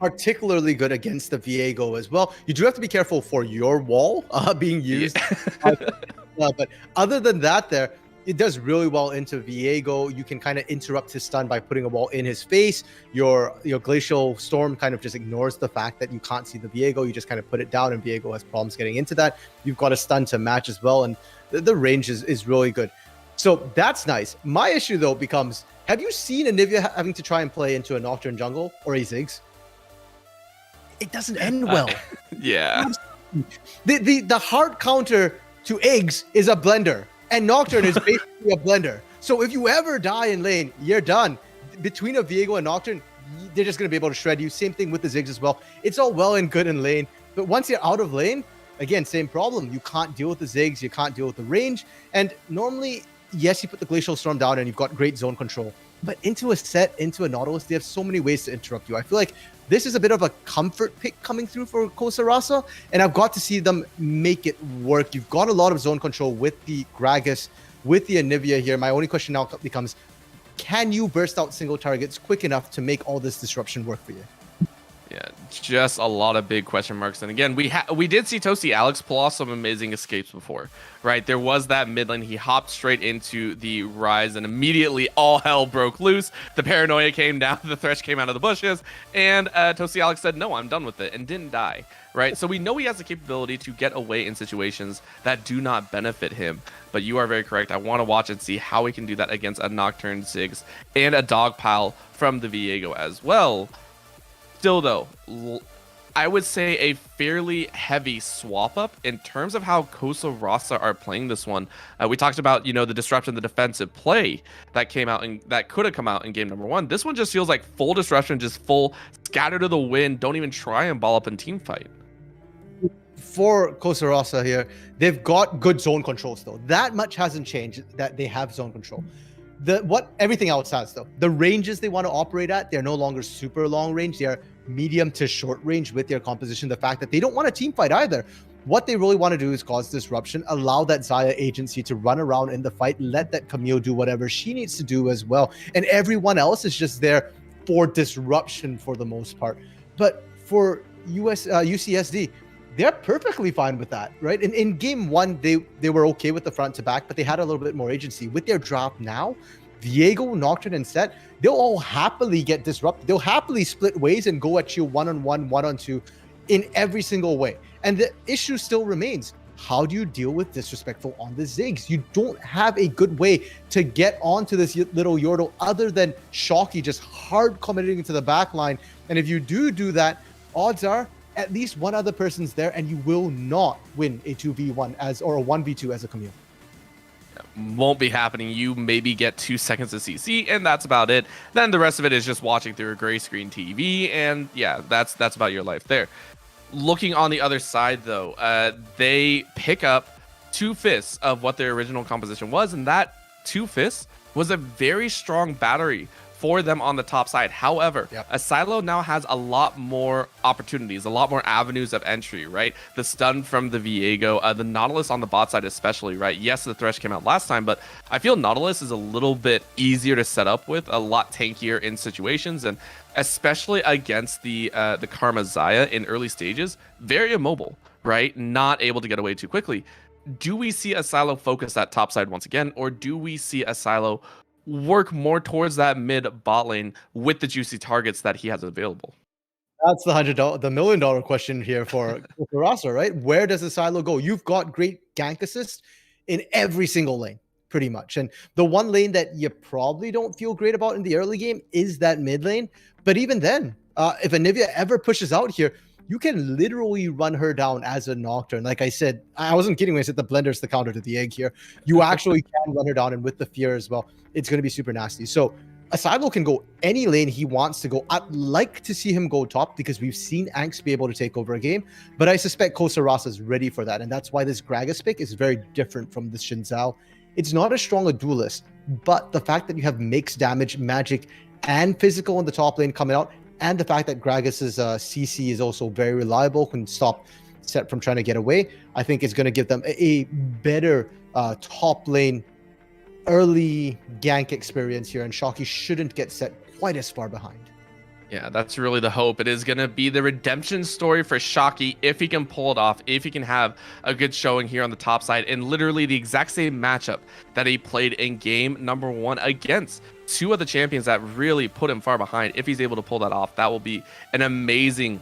Particularly good against the Viego as well. You do have to be careful for your wall being used.
Yeah.
But other than that, it does really well into Viego. You can kind of interrupt his stun by putting a wall in his face. Your Glacial Storm kind of just ignores the fact that you can't see the Viego. You just kind of put it down, and Viego has problems getting into that. You've got a stun to match as well, and the range is really good. So that's nice. My issue, though, becomes, have you seen Anivia having to try and play into a Nocturne jungle or a Ziggs? It doesn't end well.
Yeah.
The hard counter to eggs is a blender, and Nocturne is basically a blender. So if you ever die in lane, you're done. Between a Viego and Nocturne, they're just going to be able to shred you. Same thing with the Ziggs as well. It's all well and good in lane, but once you're out of lane, again, same problem. You can't deal with the Ziggs, you can't deal with the range, and normally, yes, you put the Glacial Storm down and you've got great zone control, but into a set, into a Nautilus, they have so many ways to interrupt you. I feel like this is a bit of a comfort pick coming through for Cosa Rasa, and I've got to see them make it work. You've got a lot of zone control with the Gragas, with the Anivia here. My only question now becomes, can you burst out single targets quick enough to make all this disruption work for you?
Yeah, just a lot of big question marks. And again, we did see Toasty Alex pull off some amazing escapes before, right? There was that mid lane. He hopped straight into the Rise, and immediately all hell broke loose. The paranoia came down, the Thresh came out of the bushes, and Toasty Alex said, no, I'm done with it, and didn't die, right? So we know he has the capability to get away in situations that do not benefit him. But you are very correct. I want to watch and see how he can do that against a Nocturne Ziggs and a Dogpile from the Viego as well. Still, though, I would say a fairly heavy swap up in terms of how Cosa Rasa are playing this one. We talked about, the disruption, the defensive play that came out and that could have come out in game number 1. This one just feels like full disruption, just full scatter to the wind. Don't even try and ball up in team fight.
For Cosa Rasa here, they've got good zone controls though. That much hasn't changed, that they have zone control. Everything else has though. The ranges they want to operate at, they're no longer super long range. They're medium to short range with their composition. The fact that they don't want a team fight either. What they really want to do is cause disruption, allow that Xayah agency to run around in the fight, let that Camille do whatever she needs to do as well. And everyone else is just there for disruption for the most part. But for UCSD, they're perfectly fine with that, right? In game 1, they were okay with the front to back, but they had a little bit more agency. With their drop now, Viego, Nocturne, and Set, they'll all happily get disrupted. They'll happily split ways and go at you 1-on-1, 1-on-2 in every single way. And the issue still remains. How do you deal with disrespectful on the Ziggs? You don't have a good way to get onto this little Yordle other than Shocky just hard committing into the back line. And if you do that, odds are at least one other person's there, and you will not win a 2v1 or a 1v2 as a Camille.
Won't be happening. You maybe get 2 seconds of CC, and that's about it. Then the rest of it is just watching through a gray screen TV, and yeah, that's about your life there. Looking on the other side, though, they pick up 2 fists of what their original composition was, and that 2 fists was a very strong battery for them on the top side. However, a Silo now has a lot more opportunities, a lot more avenues of entry, right? The stun from the Viego, the Nautilus on the bot side especially, right? Yes, the Thresh came out last time, but I feel Nautilus is a little bit easier to set up with, a lot tankier in situations, and especially against the Karma Xayah in early stages, very immobile, right? Not able to get away too quickly. Do we see a Silo focus that top side once again, or do we see a Silo work more towards that mid bot lane with the juicy targets that he has available?
That's the $1 million question here for Rasa, right? Where does the silo go? You've got great gank assist in every single lane. pretty much. And the one lane that you probably don't feel great about in the early game is that mid lane. But even then, if Anivia ever pushes out here, you can literally run her down as a Nocturne. Like I said, I wasn't kidding when I said the Blender's the counter to the egg here. You actually can run her down, and with the fear as well, it's going to be super nasty. So Asilo can go any lane he wants to go. I'd like to see him go top because we've seen Anx be able to take over a game, but I suspect Cosa Rasa is ready for that, and that's why this Gragas pick is very different from the Xin Zhao. It's not as strong a duelist, but the fact that you have mixed damage, magic, and physical in the top lane coming out, and the fact that Gragas's CC is also very reliable, can stop Set from trying to get away, I think is going to give them a better top lane early gank experience here, and Shocky shouldn't get Set quite as far behind.
Yeah, that's really the hope. It is going to be the redemption story for Shocky if he can pull it off, if he can have a good showing here on the top side, and literally the exact same matchup that he played in game number 1 against 2 of the champions that really put him far behind. If he's able to pull that off, that will be an amazing,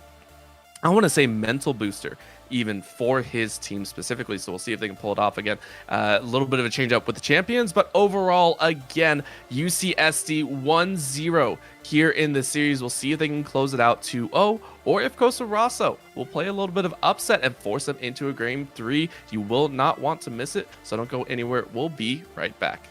I want to say, mental booster even for his team specifically. So we'll see if they can pull it off again. A little bit of a change up with the champions, but overall, again, UCSD 1-0 here in the series. We'll see if they can close it out 2-0, or if Cosa Rasa will play a little bit of upset and force them into a game 3. You will not want to miss it, so don't go anywhere. We'll be right back.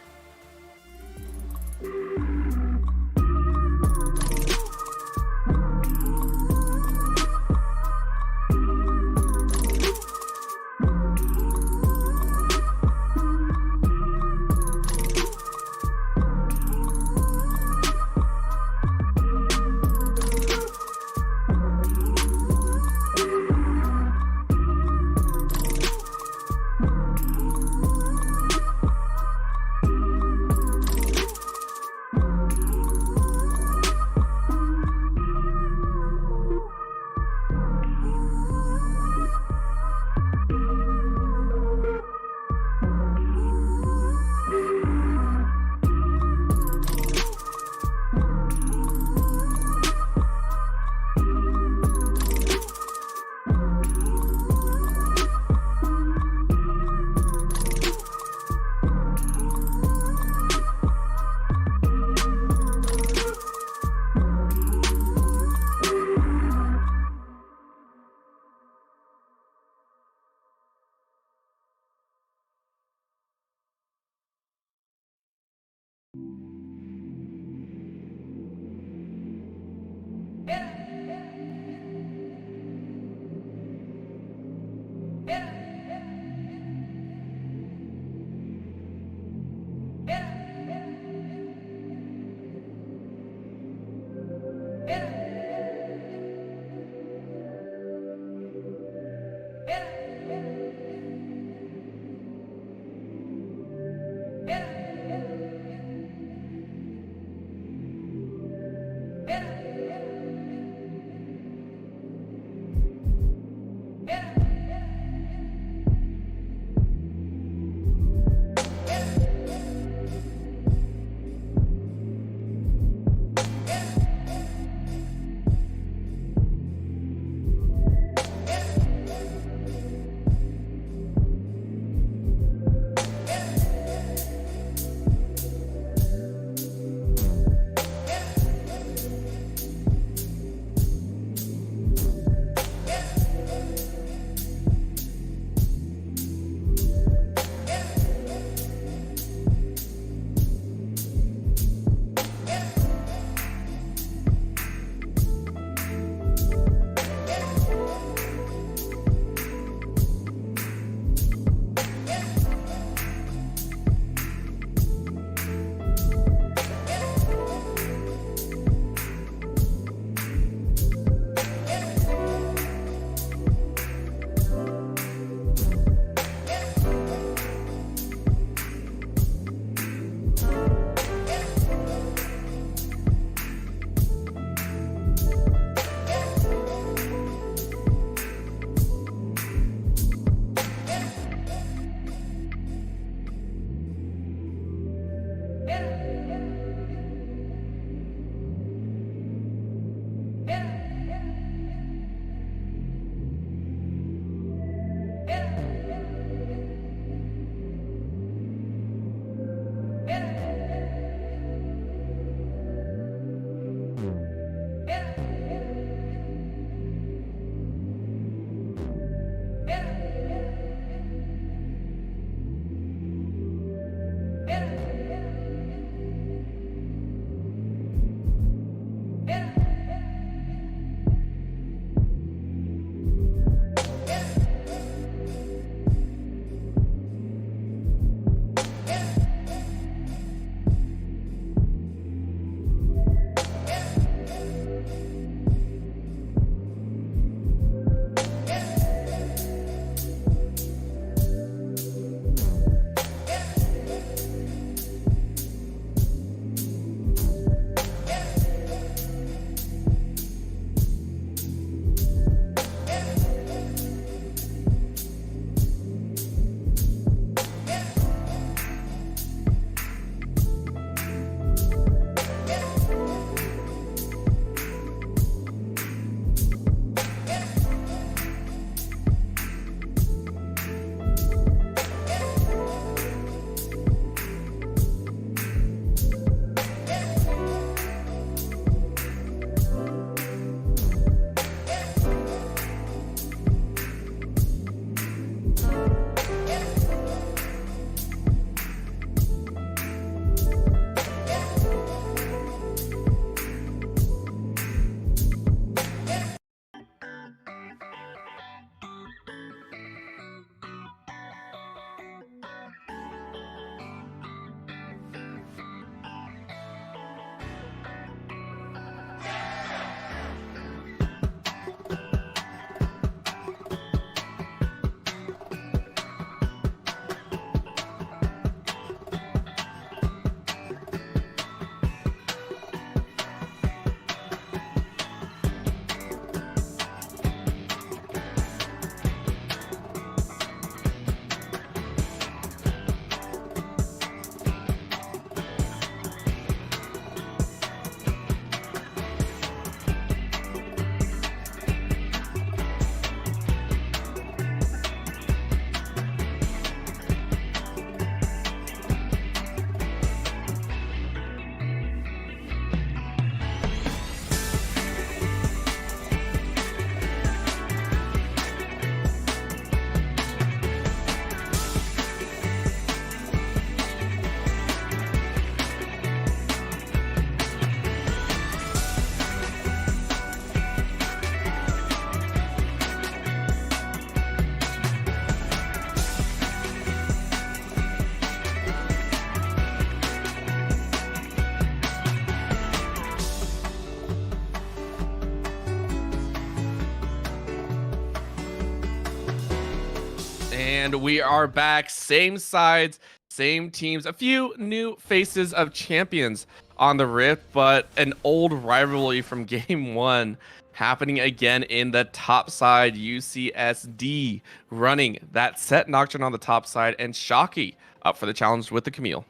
And we are back. Same sides, same teams. A few new faces of champions on the Rift, but an old rivalry from game one happening again in the top side. UCSD running that set Nocturne on the top side, and Shocky up for the challenge with the Camille.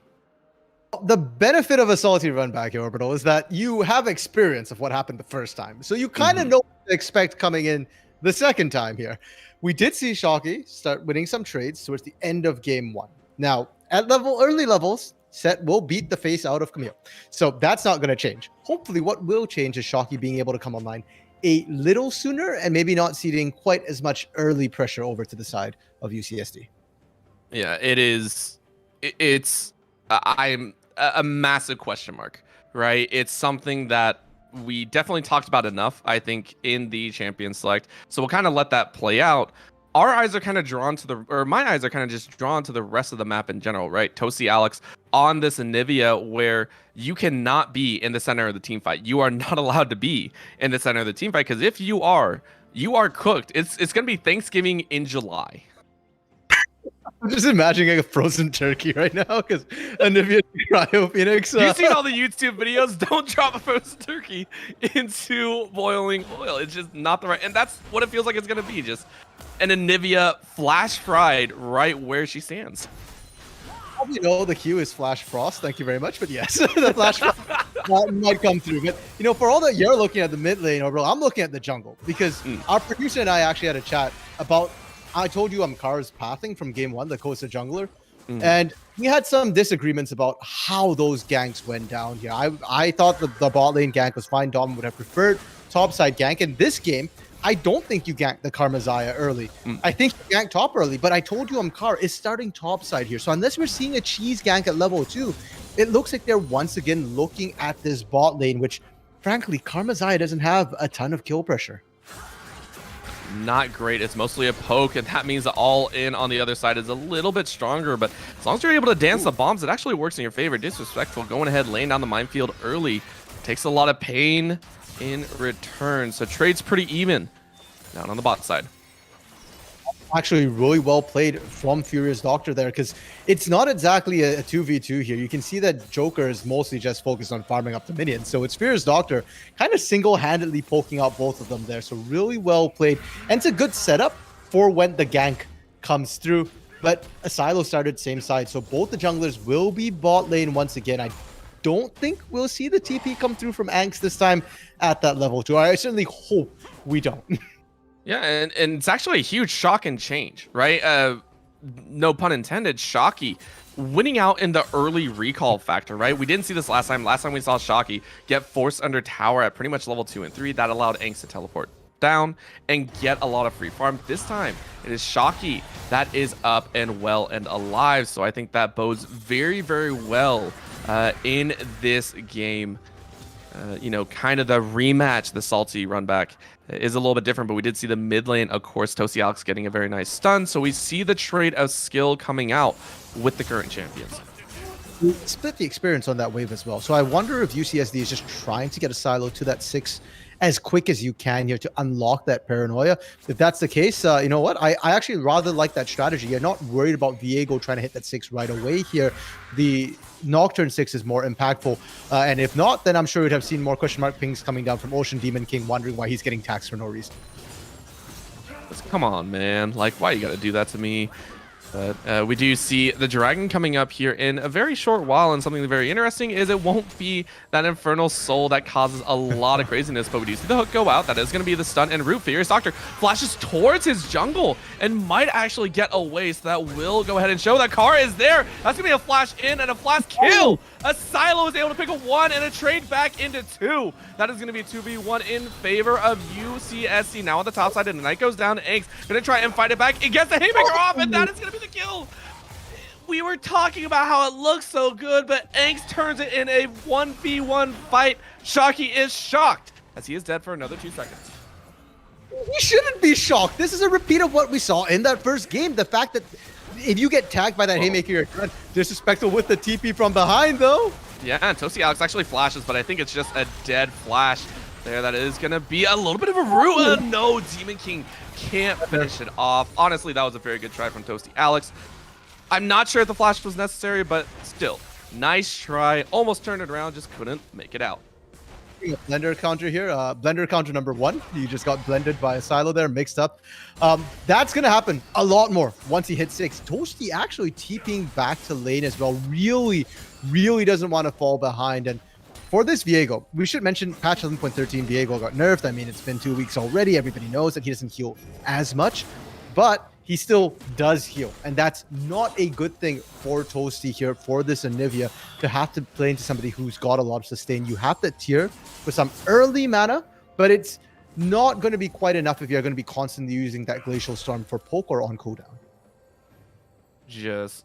The benefit of a salty run back here, Orbital, is that you have experience of what happened the first time. So you kind of know what to expect coming in the second time here. We did see Shocky start winning some trades towards the end of game one. Now, at early levels, Set will beat the face out of Camille. So that's not going to change. Hopefully what will change is Shocky being able to come online a little sooner and maybe not ceding quite as much early pressure over to the side of UCSD.
Yeah, it is. I'm a massive question mark, right? It's something that we definitely talked about enough, I think, in the champion select. So we'll kind of let that play out. Our eyes are kind of drawn to my eyes are kind of just drawn to the rest of the map in general, right? Tosi Alex on this Anivia, where you cannot be in the center of the team fight. You are not allowed to be in the center of the team fight, because if you are cooked. It's going to be Thanksgiving in July.
I'm just imagining a frozen turkey right now because Anivia Cryo Phoenix.
You've seen all the YouTube videos. Don't drop a frozen turkey into boiling oil. It's just not the right. And that's what it feels like it's going to be. Just an Anivia flash fried right where she stands.
Probably know the cue is Flash Frost. Thank you very much. But yes, the Flash Frost might come through. But, you know, for all that you're looking at the mid lane, Orbital, I'm looking at the jungle because our producer and I actually had a chat about. I told you I'm Kara's pathing from game one, the Cosa jungler. And we had some disagreements about how those ganks went down here. I thought the bot lane gank was fine. Dom would have preferred topside gank. In this game, I don't think you gank the Karmazaya early. I think you gank top early, but I told you Amkar is starting topside here. So unless we're seeing a cheese gank at level 2, it looks like they're once again looking at this bot lane, which frankly, Karmazaya doesn't have a ton of kill pressure.
Not great. It's mostly a poke, and that means the all in on the other side is a little bit stronger, but as long as you're able to dance the bombs, it actually works in your favor. Disrespectful going ahead, laying down the minefield early. Takes a lot of pain in return, so trade's pretty even down on the bot side.
Actually really well played from Furious Doctor there, because it's not exactly a 2v2 here. You can see that Joker is mostly just focused on farming up the minions. So it's Furious Doctor kind of single-handedly poking out both of them there. So really well played. And it's a good setup for when the gank comes through. But a silo started same side. So both the junglers will be bot lane once again. I don't think we'll see the TP come through from Angst this time at that level 2. I certainly hope we don't.
Yeah, and it's actually a huge shock and change, right? No pun intended, Shocky winning out in the early recall factor, right? We didn't see this last time. Last time we saw Shocky get forced under tower at pretty much level 2 and 3. That allowed Angst to teleport down and get a lot of free farm. This time, it is Shocky that is up and well and alive. So I think that bodes very, very well in this game. You know, kind of the rematch, the salty run back is a little bit different, but we did see the mid lane, of course, Tosi Alex getting a very nice stun. So we see the trade of skill coming out with the current champions.
We split the experience on that wave as well. So I wonder if UCSD is just trying to get a silo to that 6 as quick as you can here to unlock that paranoia. If that's the case, you know what? I actually rather like that strategy. You're not worried about Viego trying to hit that 6 right away here. The Nocturne 6 is more impactful. And if not, then I'm sure we'd have seen more question mark pings coming down from Ocean Demon King, wondering why he's getting taxed for no reason.
Come on, man. Like, why you gotta do that to me? But we do see the dragon coming up here in a very short while, and something very interesting is it won't be that infernal soul that causes a lot of craziness, but we do see the hook go out. That is going to be the stun, and Root Furious Doctor flashes towards his jungle and might actually get away, so that will go ahead and show that Kara is there. That's going to be a flash in and a flash kill. A silo is able to pick a 1 and a trade back into 2. That is going to be a 2v1 in favor of UCSD. Now on the top side, and the knight goes down. Angst going to try and fight it back. It gets the haymaker off, and that is going to be the kill. We were talking about how it looks so good, but Angst turns it in a 1v1 fight. Shocky is shocked as he is dead for another 2 seconds.
We shouldn't be shocked. This is a repeat of what we saw in that first game. The fact that if you get tagged by that haymaker, you're disrespectful with the TP from behind, though.
Yeah, and Tosi Alex actually flashes, but I think it's just a dead flash there. That is going to be a little bit of a Rua. No, Demon King can't finish it off. Honestly, that was a very good try from Toasty Alex. I'm not sure if the flash was necessary, but still, nice try. Almost turned it around, just couldn't make it out.
Blender counter here. Blender counter number 1. You just got blended by a silo there, mixed up. That's going to happen a lot more once he hits 6. Toasty actually TPing back to lane as well. Really doesn't want to fall behind. And for this Viego, we should mention patch 11.13 Viego got nerfed. I mean, it's been 2 weeks already. Everybody knows that he doesn't heal as much, but he still does heal. And that's not a good thing for Toasty here, for this Anivia, to have to play into somebody who's got a lot of sustain. You have that tier with some early mana, but it's not going to be quite enough if you're going to be constantly using that Glacial Storm for poke or on cooldown.
Just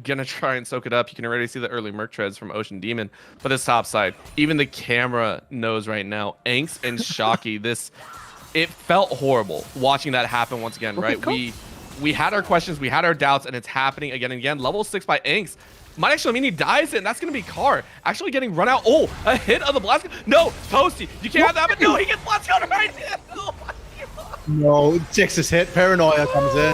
gonna try and soak it up. You can already see the early Merc treads from Ocean Demon, but this top side, even the camera knows right now, Angst and Shocky, it felt horrible watching that happen once again, right? We had our questions, we had our doubts, and it's happening again and again. Level 6 by Angst might actually mean he dies, and that's going to be Carr actually getting run out. Oh, a hit of the blast. No, Toasty, you can't have that, but no, he gets blast counter right in. Oh my God.
No, Jix's hit. Paranoia comes in.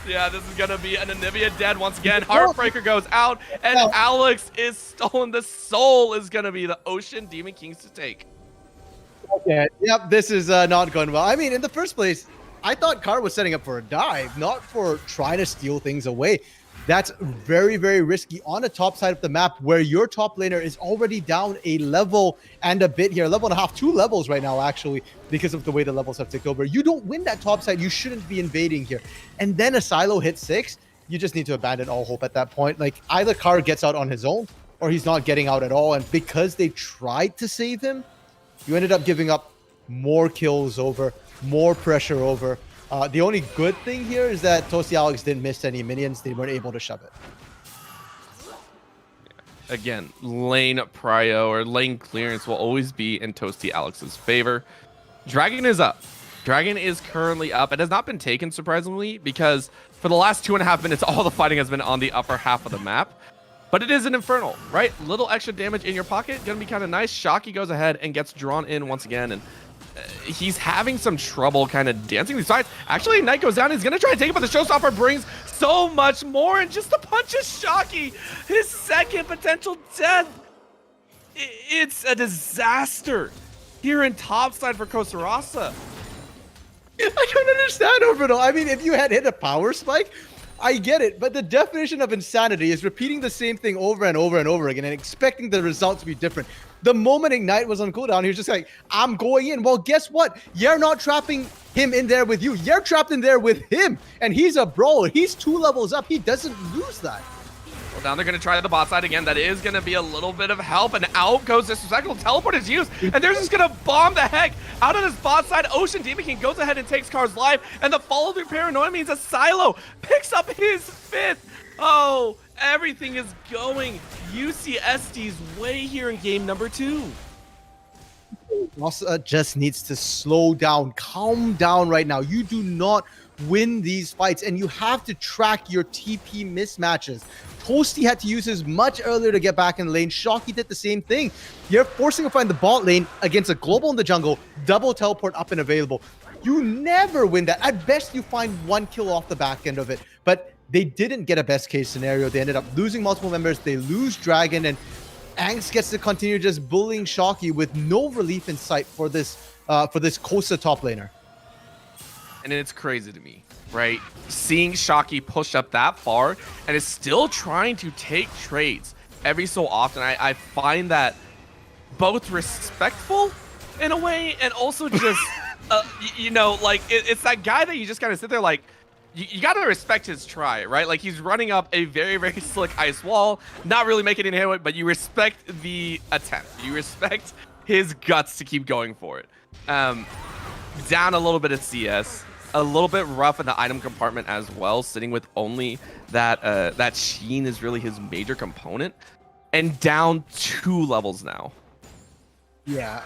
Yeah, this is going to be an Anivia dead once again. Heartbreaker goes out, and Alex is stolen. The soul is going to be the Ocean Demon Kings to take.
Okay, yep, this is not going well. I mean, in the first place, I thought Carr was setting up for a dive, not for trying to steal things away. That's very risky on the top side of the map where your top laner is already down a level and a bit here. Level and a half, 2 levels right now, actually, because of the way the levels have taken over. You don't win that top side, you shouldn't be invading here. And then a silo hits 6, you just need to abandon all hope at that point. Like, either Carr gets out on his own, or he's not getting out at all. And because they tried to save him, you ended up giving up more kills over, more pressure over. The only good thing here is that Toasty Alex didn't miss any minions. They weren't able to shove it.
Again, lane prio or lane clearance will always be in Toasty Alex's favor. Dragon is up. Dragon is currently up. It has not been taken, surprisingly, because for the last 2.5 minutes, all the fighting has been on the upper half of the map. But it is an Infernal, right? Little extra damage in your pocket, gonna be kind of nice. Shocky goes ahead and gets drawn in once again, and he's having some trouble kind of dancing these sides. Actually, Knight goes down. He's gonna try to take it, but the Showstopper brings so much more, and just a punch of Shocky, his second potential death. It's a disaster here in topside for Cosa Rasa.
I don't understand, Orbital. I mean, if you had hit a power spike, I get it, but the definition of insanity is repeating the same thing over and over and over again and expecting the result to be different. The moment Ignite was on cooldown, he was just like, I'm going in. Well, guess what? You're not trapping him in there with you. You're trapped in there with him, and he's a brawler. He's 2 levels up. He doesn't lose that.
Well, now they're going to try the bot side again. That is going to be a little bit of help, and out goes Disrespectful. Teleport is used, and they're just going to bomb the heck out of this bot side. Ocean Demon King goes ahead and takes Carr's life, and the follow-through Paranoia means a Silo picks up his 5th. Oh, everything is going UCSD's way here in game number 2.
Rasa just needs to slow down, calm down right now. You do not win these fights, and you have to track your TP mismatches. Toasty had to use his much earlier to get back in the lane. Shocky did the same thing. You're forcing him to find the bot lane against a global in the jungle, double teleport up and available. You never win that. At best, you find 1 kill off the back end of it, but they didn't get a best case scenario. They ended up losing multiple members. They lose Dragon, and Angst gets to continue just bullying Shocky with no relief in sight for this Cosa top laner.
And it's crazy to me, right? Seeing Shocky push up that far and is still trying to take trades every so often. I find that both respectful in a way and also just, you know, like it's that guy that you just kind of sit there like, you got to respect his try, right? Like he's running up a very slick ice wall, not really making any headway, but you respect the attempt. You respect his guts to keep going for it. Down a little bit of CS. A little bit rough in the item compartment as well, sitting with only that that Sheen is really his major component, and down 2 levels now.
Yeah,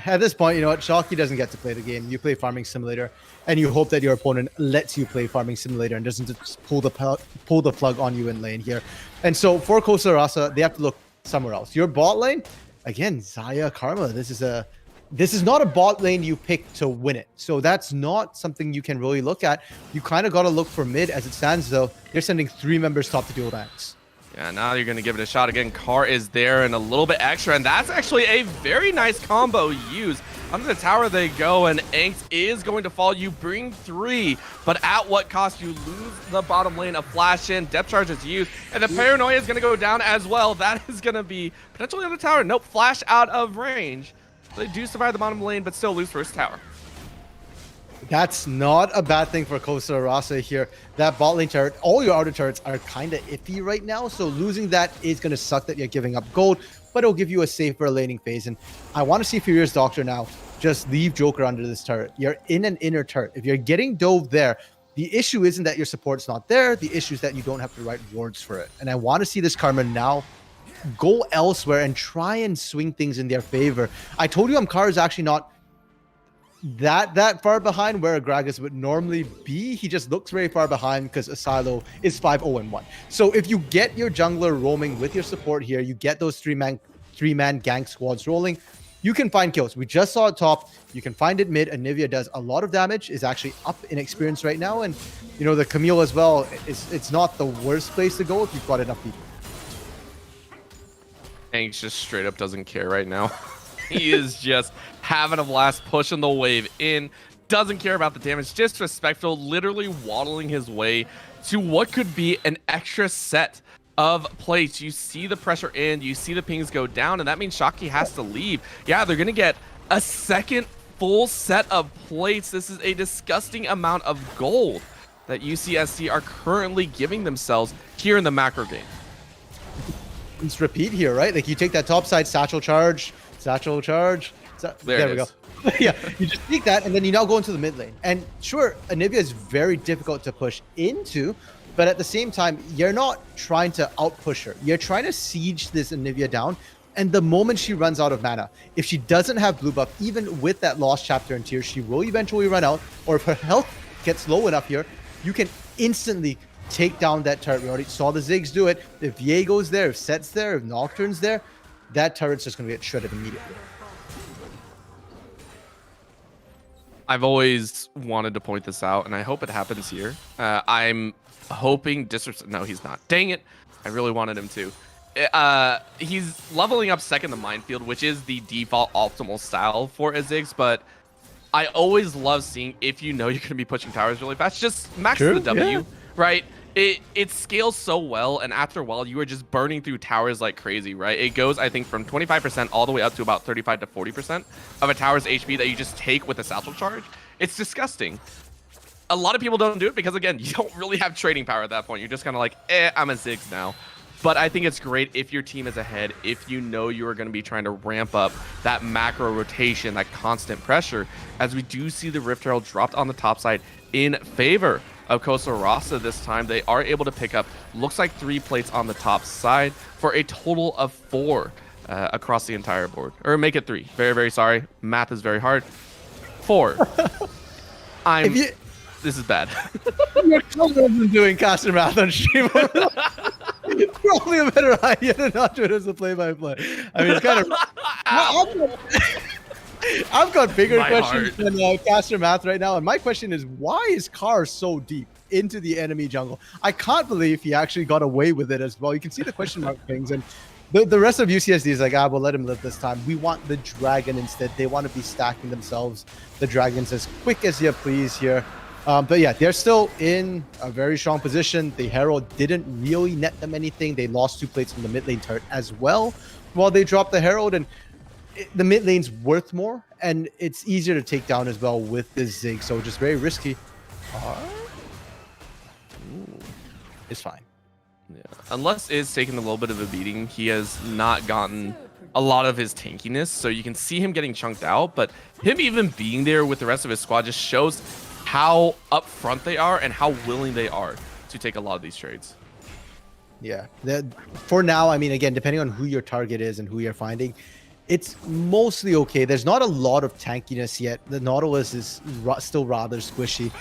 at this point, you know what? Shocky doesn't get to play the game. You play Farming Simulator, and you hope that your opponent lets you play Farming Simulator and doesn't just pull the plug on you in lane here. And so for Cosa Rasa, they have to look somewhere else. Your bot lane, again, Xayah Karma. This is a this is not a bot lane you pick to win it. So that's not something you can really look at. You kind of got to look for mid. As it stands, though, they're sending 3 members top to dual ranks.
Yeah, now you're going to give it a shot again. Car is there and a little bit extra, and that's actually a very nice combo used. Under the tower they go, and Angst is going to fall. You bring 3, but at what cost? You lose the bottom lane. A flash in, depth charge is used, and the paranoia is going to go down as well. That is going to be potentially on the tower. Nope, flash out of range. They do survive the bottom lane, but still lose first tower.
That's not a bad thing for Cosa Rasa here. That bot lane turret, all your outer turrets are kind of iffy right now, so losing that is going to suck that you're giving up gold, but it'll give you a safer laning phase. And I want to see Furious Doctor now just leave Joker under this turret. You're in an inner turret. If you're getting dove there, the issue isn't that your support's not there. The issue is that you don't have the right wards for it. And I want to see this Karma now go elsewhere and try and swing things in their favor. I told you Amkar is actually not that far behind where a Gragas would normally be. He just looks very far behind because Asilo is 5-0-1. So if you get your jungler roaming with your support here, you get those three-man gank squads rolling, you can find kills. We just saw it top. You can find it mid. Anivia does a lot of damage, is actually up in experience right now. And, you know, the Camille as well, it's not the worst place to go if you've got enough people.
Angst just straight up doesn't care right now. He is just having a blast, pushing the wave in, doesn't care about the damage, disrespectful, literally waddling his way to what could be an extra set of plates. You see the pressure in, you see the pings go down, and that means Shocky has to leave. Yeah, they're going to get a second full set of plates. This is a disgusting amount of gold that UCSD are currently giving themselves here in the macro game.
Let's repeat here, right? Like you take that top side satchel charge. There we go. Yeah, you just take that, and then you now go into the mid lane. And sure, Anivia is very difficult to push into, but at the same time, you're not trying to outpush her. You're trying to siege this Anivia down, and the moment she runs out of mana, if she doesn't have blue buff, even with that lost chapter in tier, she will eventually run out, or if her health gets low enough here, you can instantly take down that turret. We already saw the Ziggs do it. If Viego's there, if Set's there, if Nocturne's there, that turret's just going to get shredded immediately.
I've always wanted to point this out, and I hope it happens here. I'm hoping no, he's not. Dang it. I really wanted him to. He's leveling up second the minefield, which is the default optimal style for a Ziggs, but I always love seeing, if you know you're going to be pushing towers really fast, just max the W, right? It scales so well, and after a while, you are just burning through towers like crazy, right? It goes, I think, from 25% all the way up to about 35 to 40% of a tower's HP that you just take with a satchel charge. It's disgusting. A lot of people don't do it because, again, you don't really have trading power at that point. You're just kind of like, I'm a Ziggs now. But I think it's great if your team is ahead, if you know you are going to be trying to ramp up that macro rotation, that constant pressure, as we do see the Rift Herald dropped on the top side in favor of Cosa Rasa this time. They are able to pick up, looks like 3 plates on the top side for a total of 4 across the entire board. Or make it 3. Very, very sorry. Math is very hard. 4. This is bad.
Your cousin isn't doing caster math on stream. Probably a better idea to not do it as a play-by-play. I mean, it's kind of... I've got bigger questions than caster math right now, and my question is, why is Carr so deep into the enemy jungle? I can't believe he actually got away with it as well. You can see the question mark things, and the rest of UCSD is like, we'll let him live this time. We want the dragon instead. They want to be stacking themselves, the dragons, as quick as you please here. But yeah, they're still in a very strong position. The Herald didn't really net them anything. They lost 2 plates from the mid lane turret as well while they dropped the Herald, and the mid lane's worth more, and it's easier to take down as well with the Zig, so just very risky. It's fine.
Yeah. Unless is taking a little bit of a beating, he has not gotten a lot of his tankiness, so you can see him getting chunked out, but him even being there with the rest of his squad just shows how upfront they are and how willing they are to take a lot of these trades.
Yeah, for now, I mean, again, depending on who your target is and who you're finding, it's mostly okay. There's not a lot of tankiness yet. The Nautilus is still rather squishy.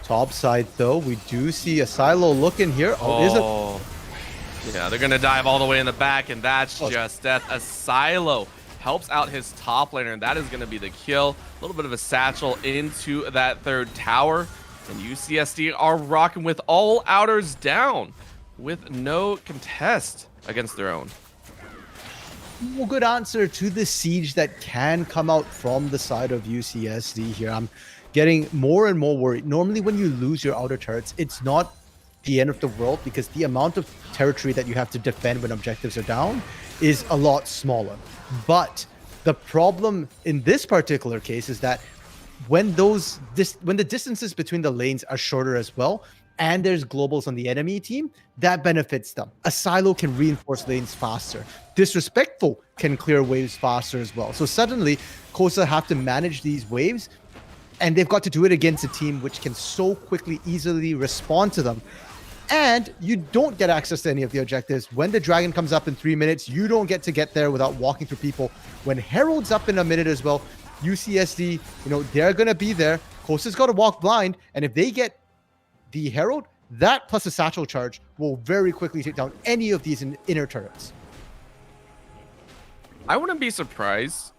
Top side, though, we do see a Silo looking here.
Yeah, they're going to dive all the way in the back, and that's just death. A Silo helps out his top laner, and that is going to be the kill. A little bit of a satchel into that third tower, and UCSD are rocking with all outers down with no contest against their own.
Well, good answer to the siege that can come out from the side of UCSD here. I'm getting more and more worried. Normally, when you lose your outer turrets, it's not the end of the world because the amount of territory that you have to defend when objectives are down is a lot smaller. But the problem in this particular case is that when the distances between the lanes are shorter as well, and there's globals on the enemy team, that benefits them. A silo can reinforce lanes faster. Disrespectful can clear waves faster as well. So suddenly, Cosa have to manage these waves, and they've got to do it against a team which can so quickly, easily respond to them. And you don't get access to any of the objectives. When the dragon comes up in 3 minutes, you don't get there without walking through people. When Herald's up in a minute as well, UCSD, they're going to be there. Costa's got to walk blind, and if they get the Herald, that plus a satchel charge will very quickly take down any of these inner turrets.
I wouldn't be surprised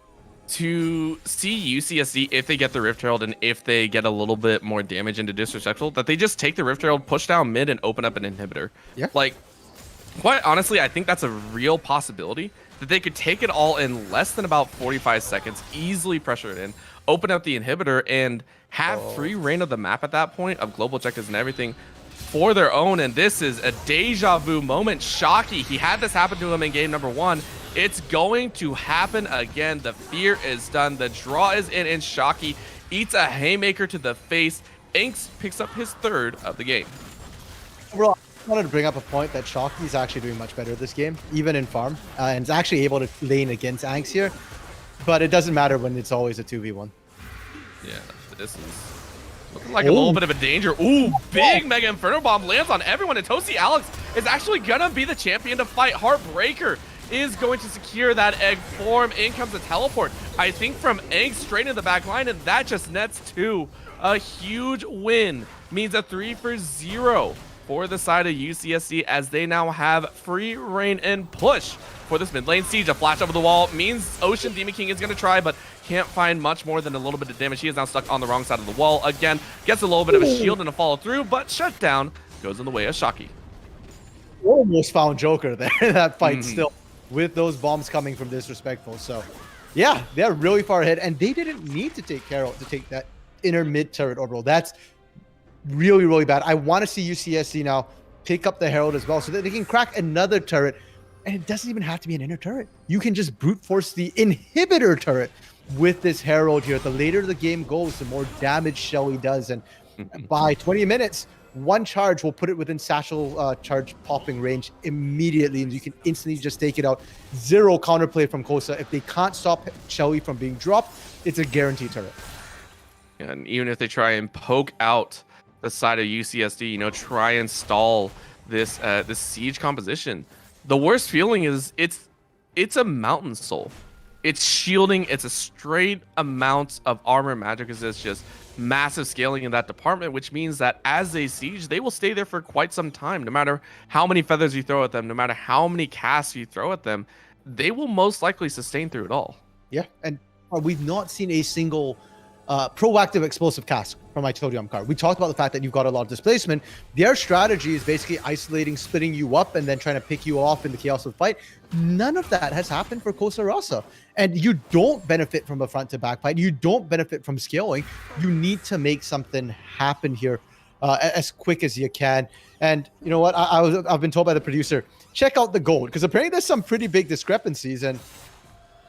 to see UCSD, if they get the Rift Herald and if they get a little bit more damage into Disrespectful, that they just take the Rift Herald, push down mid, and open up an inhibitor.
Yeah.
Like, quite honestly, I think that's a real possibility that they could take it all in less than about 45 seconds, easily pressure it in, open up the inhibitor, and have free reign of the map at that point of global objectives and everything for their own. And this is a deja vu moment. Shocky, he had this happen to him in game number 1. It's going to happen again. The fear is done. The draw is in, and Shocky eats a haymaker to the face. Inks picks up his 3rd of the game.
Well, I wanted to bring up a point that Shocky is actually doing much better this game, even in farm, and is actually able to lane against Anks here. But it doesn't matter when it's always a 2v1.
Yeah, this is looking like a little bit of a danger. Ooh, big Mega Inferno Bomb lands on everyone, and Toasty Alex is actually gonna be the champion to fight. Heartbreaker is going to secure that egg form. In comes a teleport, I think, from Egg straight into the back line, and that just nets 2. A huge win means a 3-for-0 for the side of UCSD, as they now have free reign and push for this mid lane siege. A flash over the wall means Ocean Demon King is going to try, but can't find much more than a little bit of damage. He is now stuck on the wrong side of the wall again. Gets a little bit of a shield and a follow through, but shut down goes in the way of Shocky.
Almost found Joker there in that fight still, with those bombs coming from Disrespectful. So yeah, they're really far ahead, and they didn't need to take Carol to take that inner mid turret orbital. That's really, really bad. I want to see UCSD now pick up the Herald as well so that they can crack another turret. And it doesn't even have to be an inner turret. You can just brute force the inhibitor turret with this Herald here. The later the game goes, the more damage Shelly does. And by 20 minutes, one charge will put it within satchel charge popping range immediately, and you can instantly just take it out. 0 counterplay from Cosa. If they can't stop Shelly from being dropped, it's a guaranteed turret.
And even if they try and poke out the side of UCSD, try and stall this this siege composition, the worst feeling is it's a mountain soul. It's shielding. It's a straight amount of armor magic. It's just massive scaling in that department, which means that as they siege, they will stay there for quite some time. No matter how many feathers you throw at them, no matter how many casts you throw at them, they will most likely sustain through it all.
Yeah, and we've not seen a single proactive explosive cast from Itodium card. We talked about the fact that you've got a lot of displacement. Their strategy is basically isolating, splitting you up, and then trying to pick you off in the chaos of the fight. None of that has happened for Cosa Rasa. And you don't benefit from a front to back fight. You don't benefit from scaling. You need to make something happen here as quick as you can. And you know what? I've been told by the producer, check out the gold, because apparently there's some pretty big discrepancies. And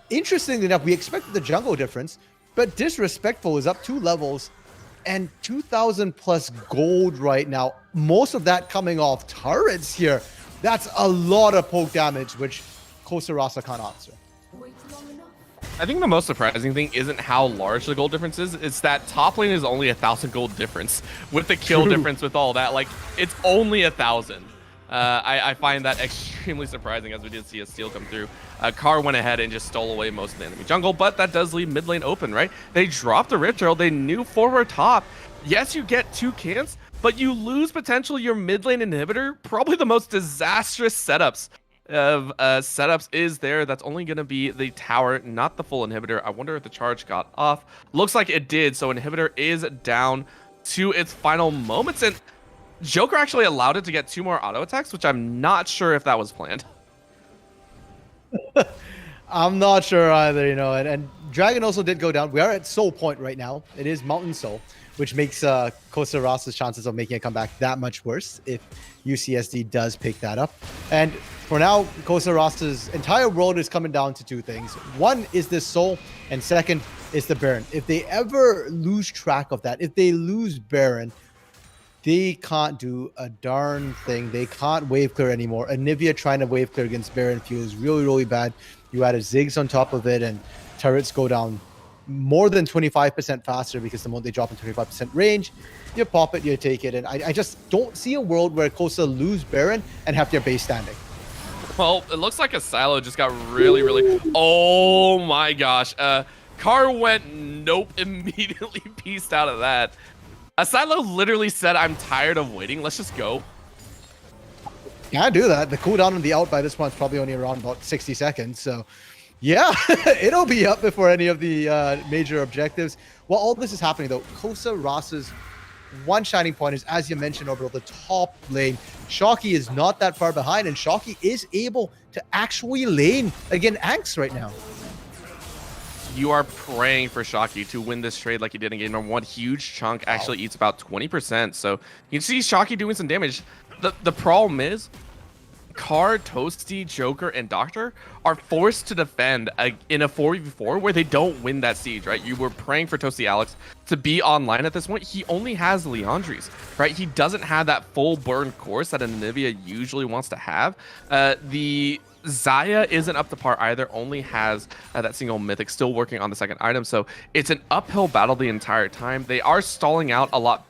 interestingly enough, we expected the jungle difference, but Disrespectful is up 2 levels and 2,000 plus gold right now. Most of that coming off turrets here. That's a lot of poke damage, which Cosa Rasa can't answer.
I think the most surprising thing isn't how large the gold difference is. It's that top lane is only 1,000 gold difference with the kill difference with all that. Like, it's only 1,000. I find that extremely surprising, as we did see a steal come through. Carr went ahead and just stole away most of the enemy jungle, but that does leave mid lane open, right? They dropped the Rift Herald. They knew forward top. Yes, you get 2 cans, but you lose potentially your mid lane inhibitor. Probably the most disastrous setups of setups is there. That's only going to be the tower, not the full inhibitor. I wonder if the charge got off. Looks like it did. So inhibitor is down to its final moments. And Joker actually allowed it to get 2 more auto attacks, which I'm not sure if that was planned.
I'm not sure either, you know, and Dragon also did go down. We are at Soul Point right now. It is Mountain Soul, which makes Cosa Rasa's chances of making a comeback that much worse if UCSD does pick that up. And for now, Cosa Rasa's entire world is coming down to 2 things. One is this Soul, and second is the Baron. If they ever lose track of that, if they lose Baron, they can't do a darn thing. They can't wave clear anymore. Anivia trying to wave clear against Baron feels really, really bad. You add a Ziggs on top of it, and turrets go down more than 25% faster because the moment they drop in 25% range, you pop it, you take it. And I just don't see a world where Cosa lose Baron and have their base standing.
Well, it looks like a silo just got really, really... Oh my gosh. Car went nope, immediately pieced out of that. Asilo literally said, I'm tired of waiting. Let's just go.
Yeah, do that. The cooldown on the out by this point is probably only around about 60 seconds. So, yeah, it'll be up before any of the major objectives. While all this is happening, though, Cosa Rasa's one shining point is, as you mentioned, Orbital, the top lane. Shocky is not that far behind, and Shocky is able to actually lane against Anx right now.
You are praying for Shocky to win this trade like he did in game number 1. Huge chunk actually eats about 20%. So you can see Shocky doing some damage. The problem is Car, Toasty, Joker, and Doctor are forced to defend in a 4v4 where they don't win that siege, right? You were praying for Toasty Alex to be online at this point. He only has Leandries, right? He doesn't have that full burn course that Anivia usually wants to have. The Zaya isn't up to par either, only has that single mythic, still working on the second item. So it's an uphill battle the entire time. They are stalling out a lot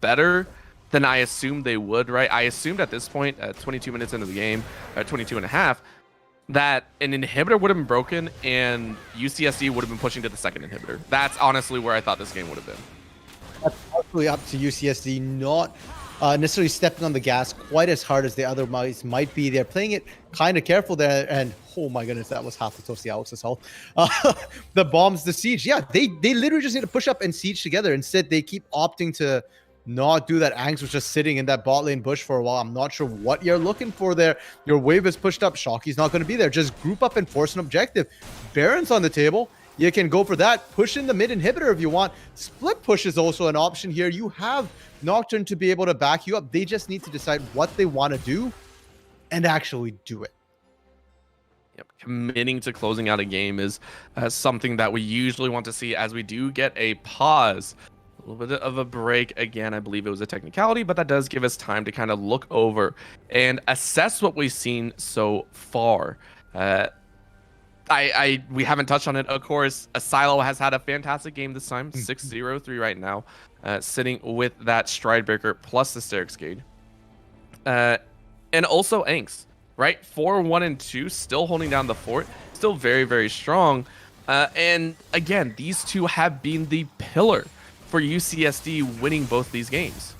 better than I assumed they would, right? I assumed at this point, 22 minutes into the game, 22 and a half, that an inhibitor would have been broken and UCSD would have been pushing to the second inhibitor. That's honestly where I thought this game would have been.
That's actually up to UCSD, not necessarily stepping on the gas quite as hard as the other might be. They're playing it kind of careful there, and oh my goodness, that was half the Toasty Alex's health. The bombs, the siege, yeah, they literally just need to push up and siege together. Instead, they keep opting to not do that. Angs was just sitting in that bot lane bush for a while. I'm not sure what you're looking for there. Your wave is pushed up. Shocky's not going to be there. Just group up and force an objective. Baron's on the table. You can go for that. Push in the mid inhibitor if you want. Split push is also an option here. You have Nocturne to be able to back you up. They just need to decide what they want to do and actually do it.
Yep. Committing to closing out a game is something that we usually want to see, as we do get a pause. A little bit of a break. Again, I believe it was a technicality, but that does give us time to kind of look over and assess what we've seen so far. We haven't touched on it, of course. Asilo has had a fantastic game this time, 6-0-3 right now, sitting with that Stride Breaker plus the Staircade. And also Anx, right? 4-1-2, still holding down the fort, still very, very strong. And again, these two have been the pillar for UCSD winning both these games.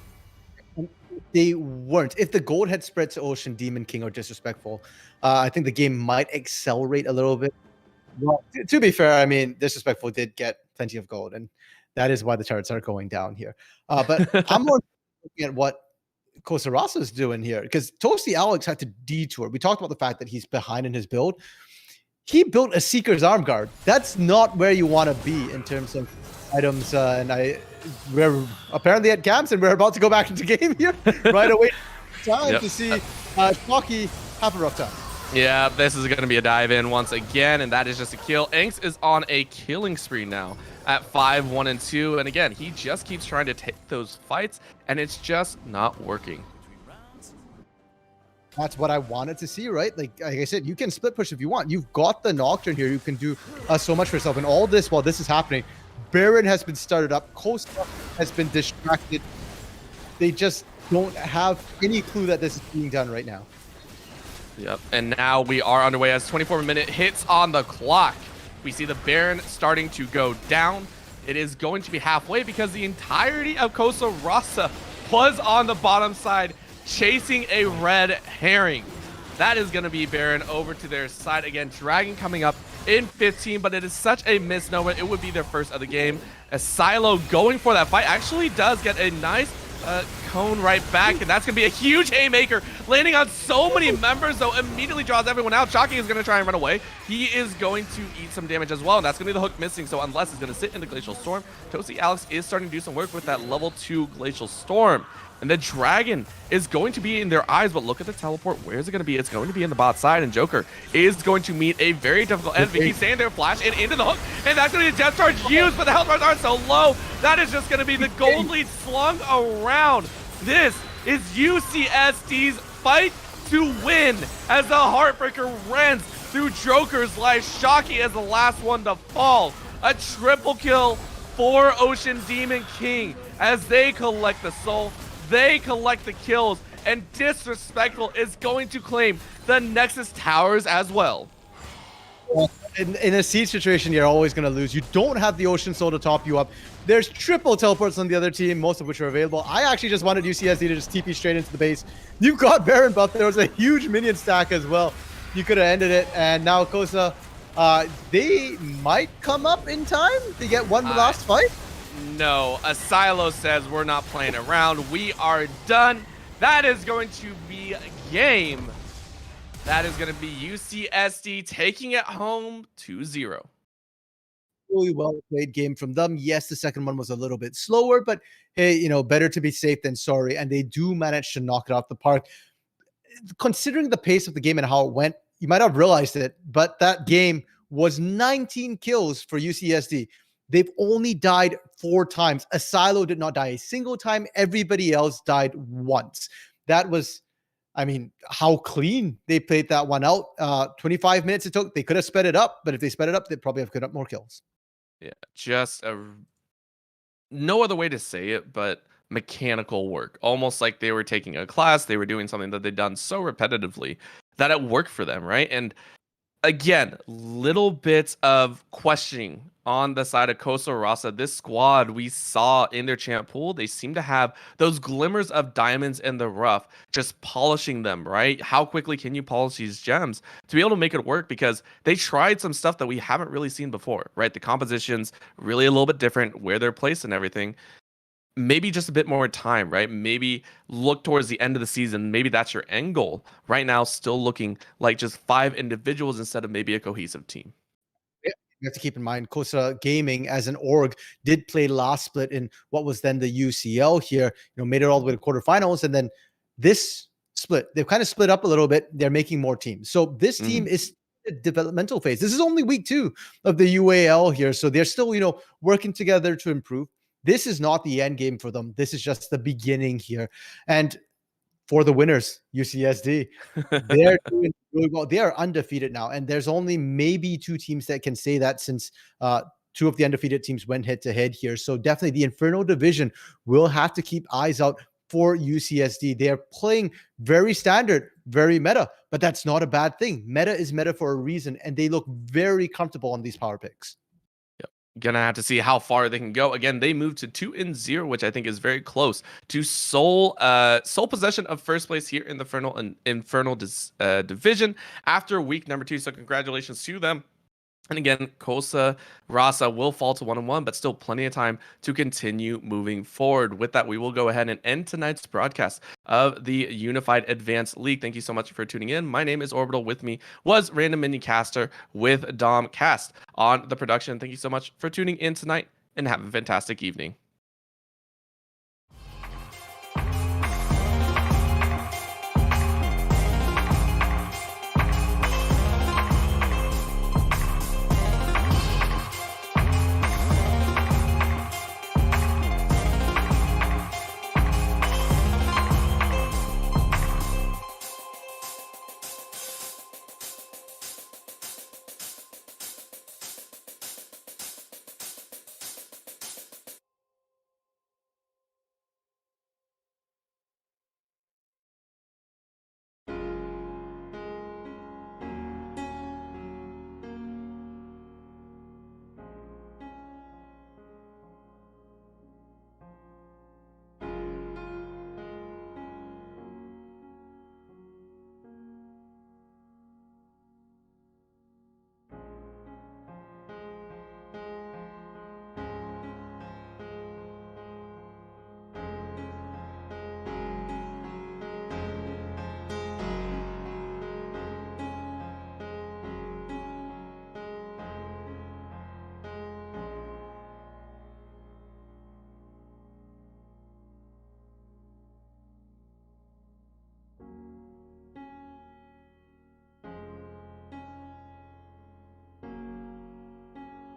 They weren't. If the gold had spread to Ocean, Demon King, or Disrespectful, I think the game might accelerate a little bit. Well, to be fair, I mean, Disrespectful did get plenty of gold, and that is why the turrets are going down here. But I'm more looking at what Cosa Rasa is doing here, because Toasty Alex had to detour. We talked about the fact that he's behind in his build. He built a Seeker's Arm Guard. That's not where you want to be in terms of items, and we're apparently at camps, and we're about to go back into game here right away. Time to see Shocky have a rough time.
Yeah, this is going to be a dive in once again, and that is just a kill. Anx is on a killing spree now at 5-1-2, and again, he just keeps trying to take those fights, and it's just not working.
That's what I wanted to see, right? Like I said, you can split push if you want. You've got the Nocturne here. You can do so much for yourself. And all this, while this is happening, Baron has been started up. Cosa has been distracted. They just don't have any clue that this is being done right now.
Yep, and now we are underway as 24-minute hits on the clock. We see the Baron starting to go down. It is going to be halfway because the entirety of Cosa Rasa was on the bottom side, chasing a red herring. That is going to be Baron over to their side again. Dragon coming up in 15, but it is such a misnomer. It would be their first of the game. As Silo going for that fight actually does get a nice cone right back, and that's going to be a huge haymaker landing on so many members, though immediately draws everyone out. Shocky is going to try and run away. He is going to eat some damage as well, and that's going to be the hook missing, so unless it's going to sit in the Glacial Storm, Toasty Alex is starting to do some work with that level 2 Glacial Storm. And the Dragon is going to be in their eyes, but look at the teleport. Where is it going to be? It's going to be in the bot side, and Joker is going to meet a very difficult enemy. He's standing there, flash, and into the hook, and that's going to be a Death Charge used, but the health bars aren't so low. That is just going to be the gold lead slung around. This is UCSD's fight to win as the Heartbreaker rends through Joker's life. Shocky as the last one to fall. A triple kill for Ocean Demon King as they collect the soul. They collect the kills, and Disrespectful is going to claim the Nexus Towers as well.
In a siege situation, you're always going to lose. You don't have the Ocean Soul to top you up. There's triple teleports on the other team, most of which are available. I actually just wanted UCSD to just TP straight into the base. You got Baron buff. There was a huge minion stack as well. You could have ended it, and now Cosa, they might come up in time to get one last fight.
No, Asilo says we're not playing around. We are done. That is going to be a game. That is going to be UCSD taking it home 2-0.
Really well played game from them. Yes, the second one was a little bit slower, but hey, you know, better to be safe than sorry. And they do manage to knock it out the park. Considering the pace of the game and how it went, you might have realized it, but that game was 19 kills for UCSD. They've only died 4 times. Asilo did not die a single time. Everybody else died once. That was, I mean, how clean they played that one out. 25 minutes it took. They could have sped it up, but if they sped it up, they'd probably have got more kills.
Yeah, just no other way to say it, but mechanical work. Almost like they were taking a class. They were doing something that they'd done so repetitively that it worked for them, right? And again, little bits of questioning on the side of Cosa Rasa. This squad we saw in their champ pool, they seem to have those glimmers of diamonds in the rough, just polishing them, right? How quickly can you polish these gems to be able to make it work? Because they tried some stuff that we haven't really seen before, right? The composition's really a little bit different, where they're placed and everything. Maybe just a bit more time, right? Maybe look towards the end of the season. Maybe that's your end goal. Right now, still looking like just 5 individuals instead of maybe a cohesive team.
Yeah, you have to keep in mind, Cosa Gaming as an org did play last split in what was then the UCL here, you know, made it all the way to quarterfinals. And then this split, they've kind of split up a little bit. They're making more teams. So this team is a developmental phase. This is only week 2 of the UAL here. So they're still, you know, working together to improve. This is not the end game for them. This is just the beginning here. And for the winners, UCSD, they're doing really well. They are undefeated now. And there's only maybe 2 teams that can say that, since 2 of the undefeated teams went head to head here. So definitely the Inferno division will have to keep eyes out for UCSD. They're playing very standard, very meta, but that's not a bad thing. Meta is meta for a reason, and they look very comfortable on these power picks.
Gonna have to see how far they can go. Again, they moved to 2-0, which I think is very close to sole possession of first place here in the Infernal division after week number 2. So congratulations to them. And again, Cosa Rasa will fall to 1-1, but still plenty of time to continue moving forward. With that, we will go ahead and end tonight's broadcast of the Unified Advanced League. Thank you so much for tuning in. My name is Orbital. With me was Random Mini Caster with Dom Cast on the production. Thank you so much for tuning in tonight, and have a fantastic evening.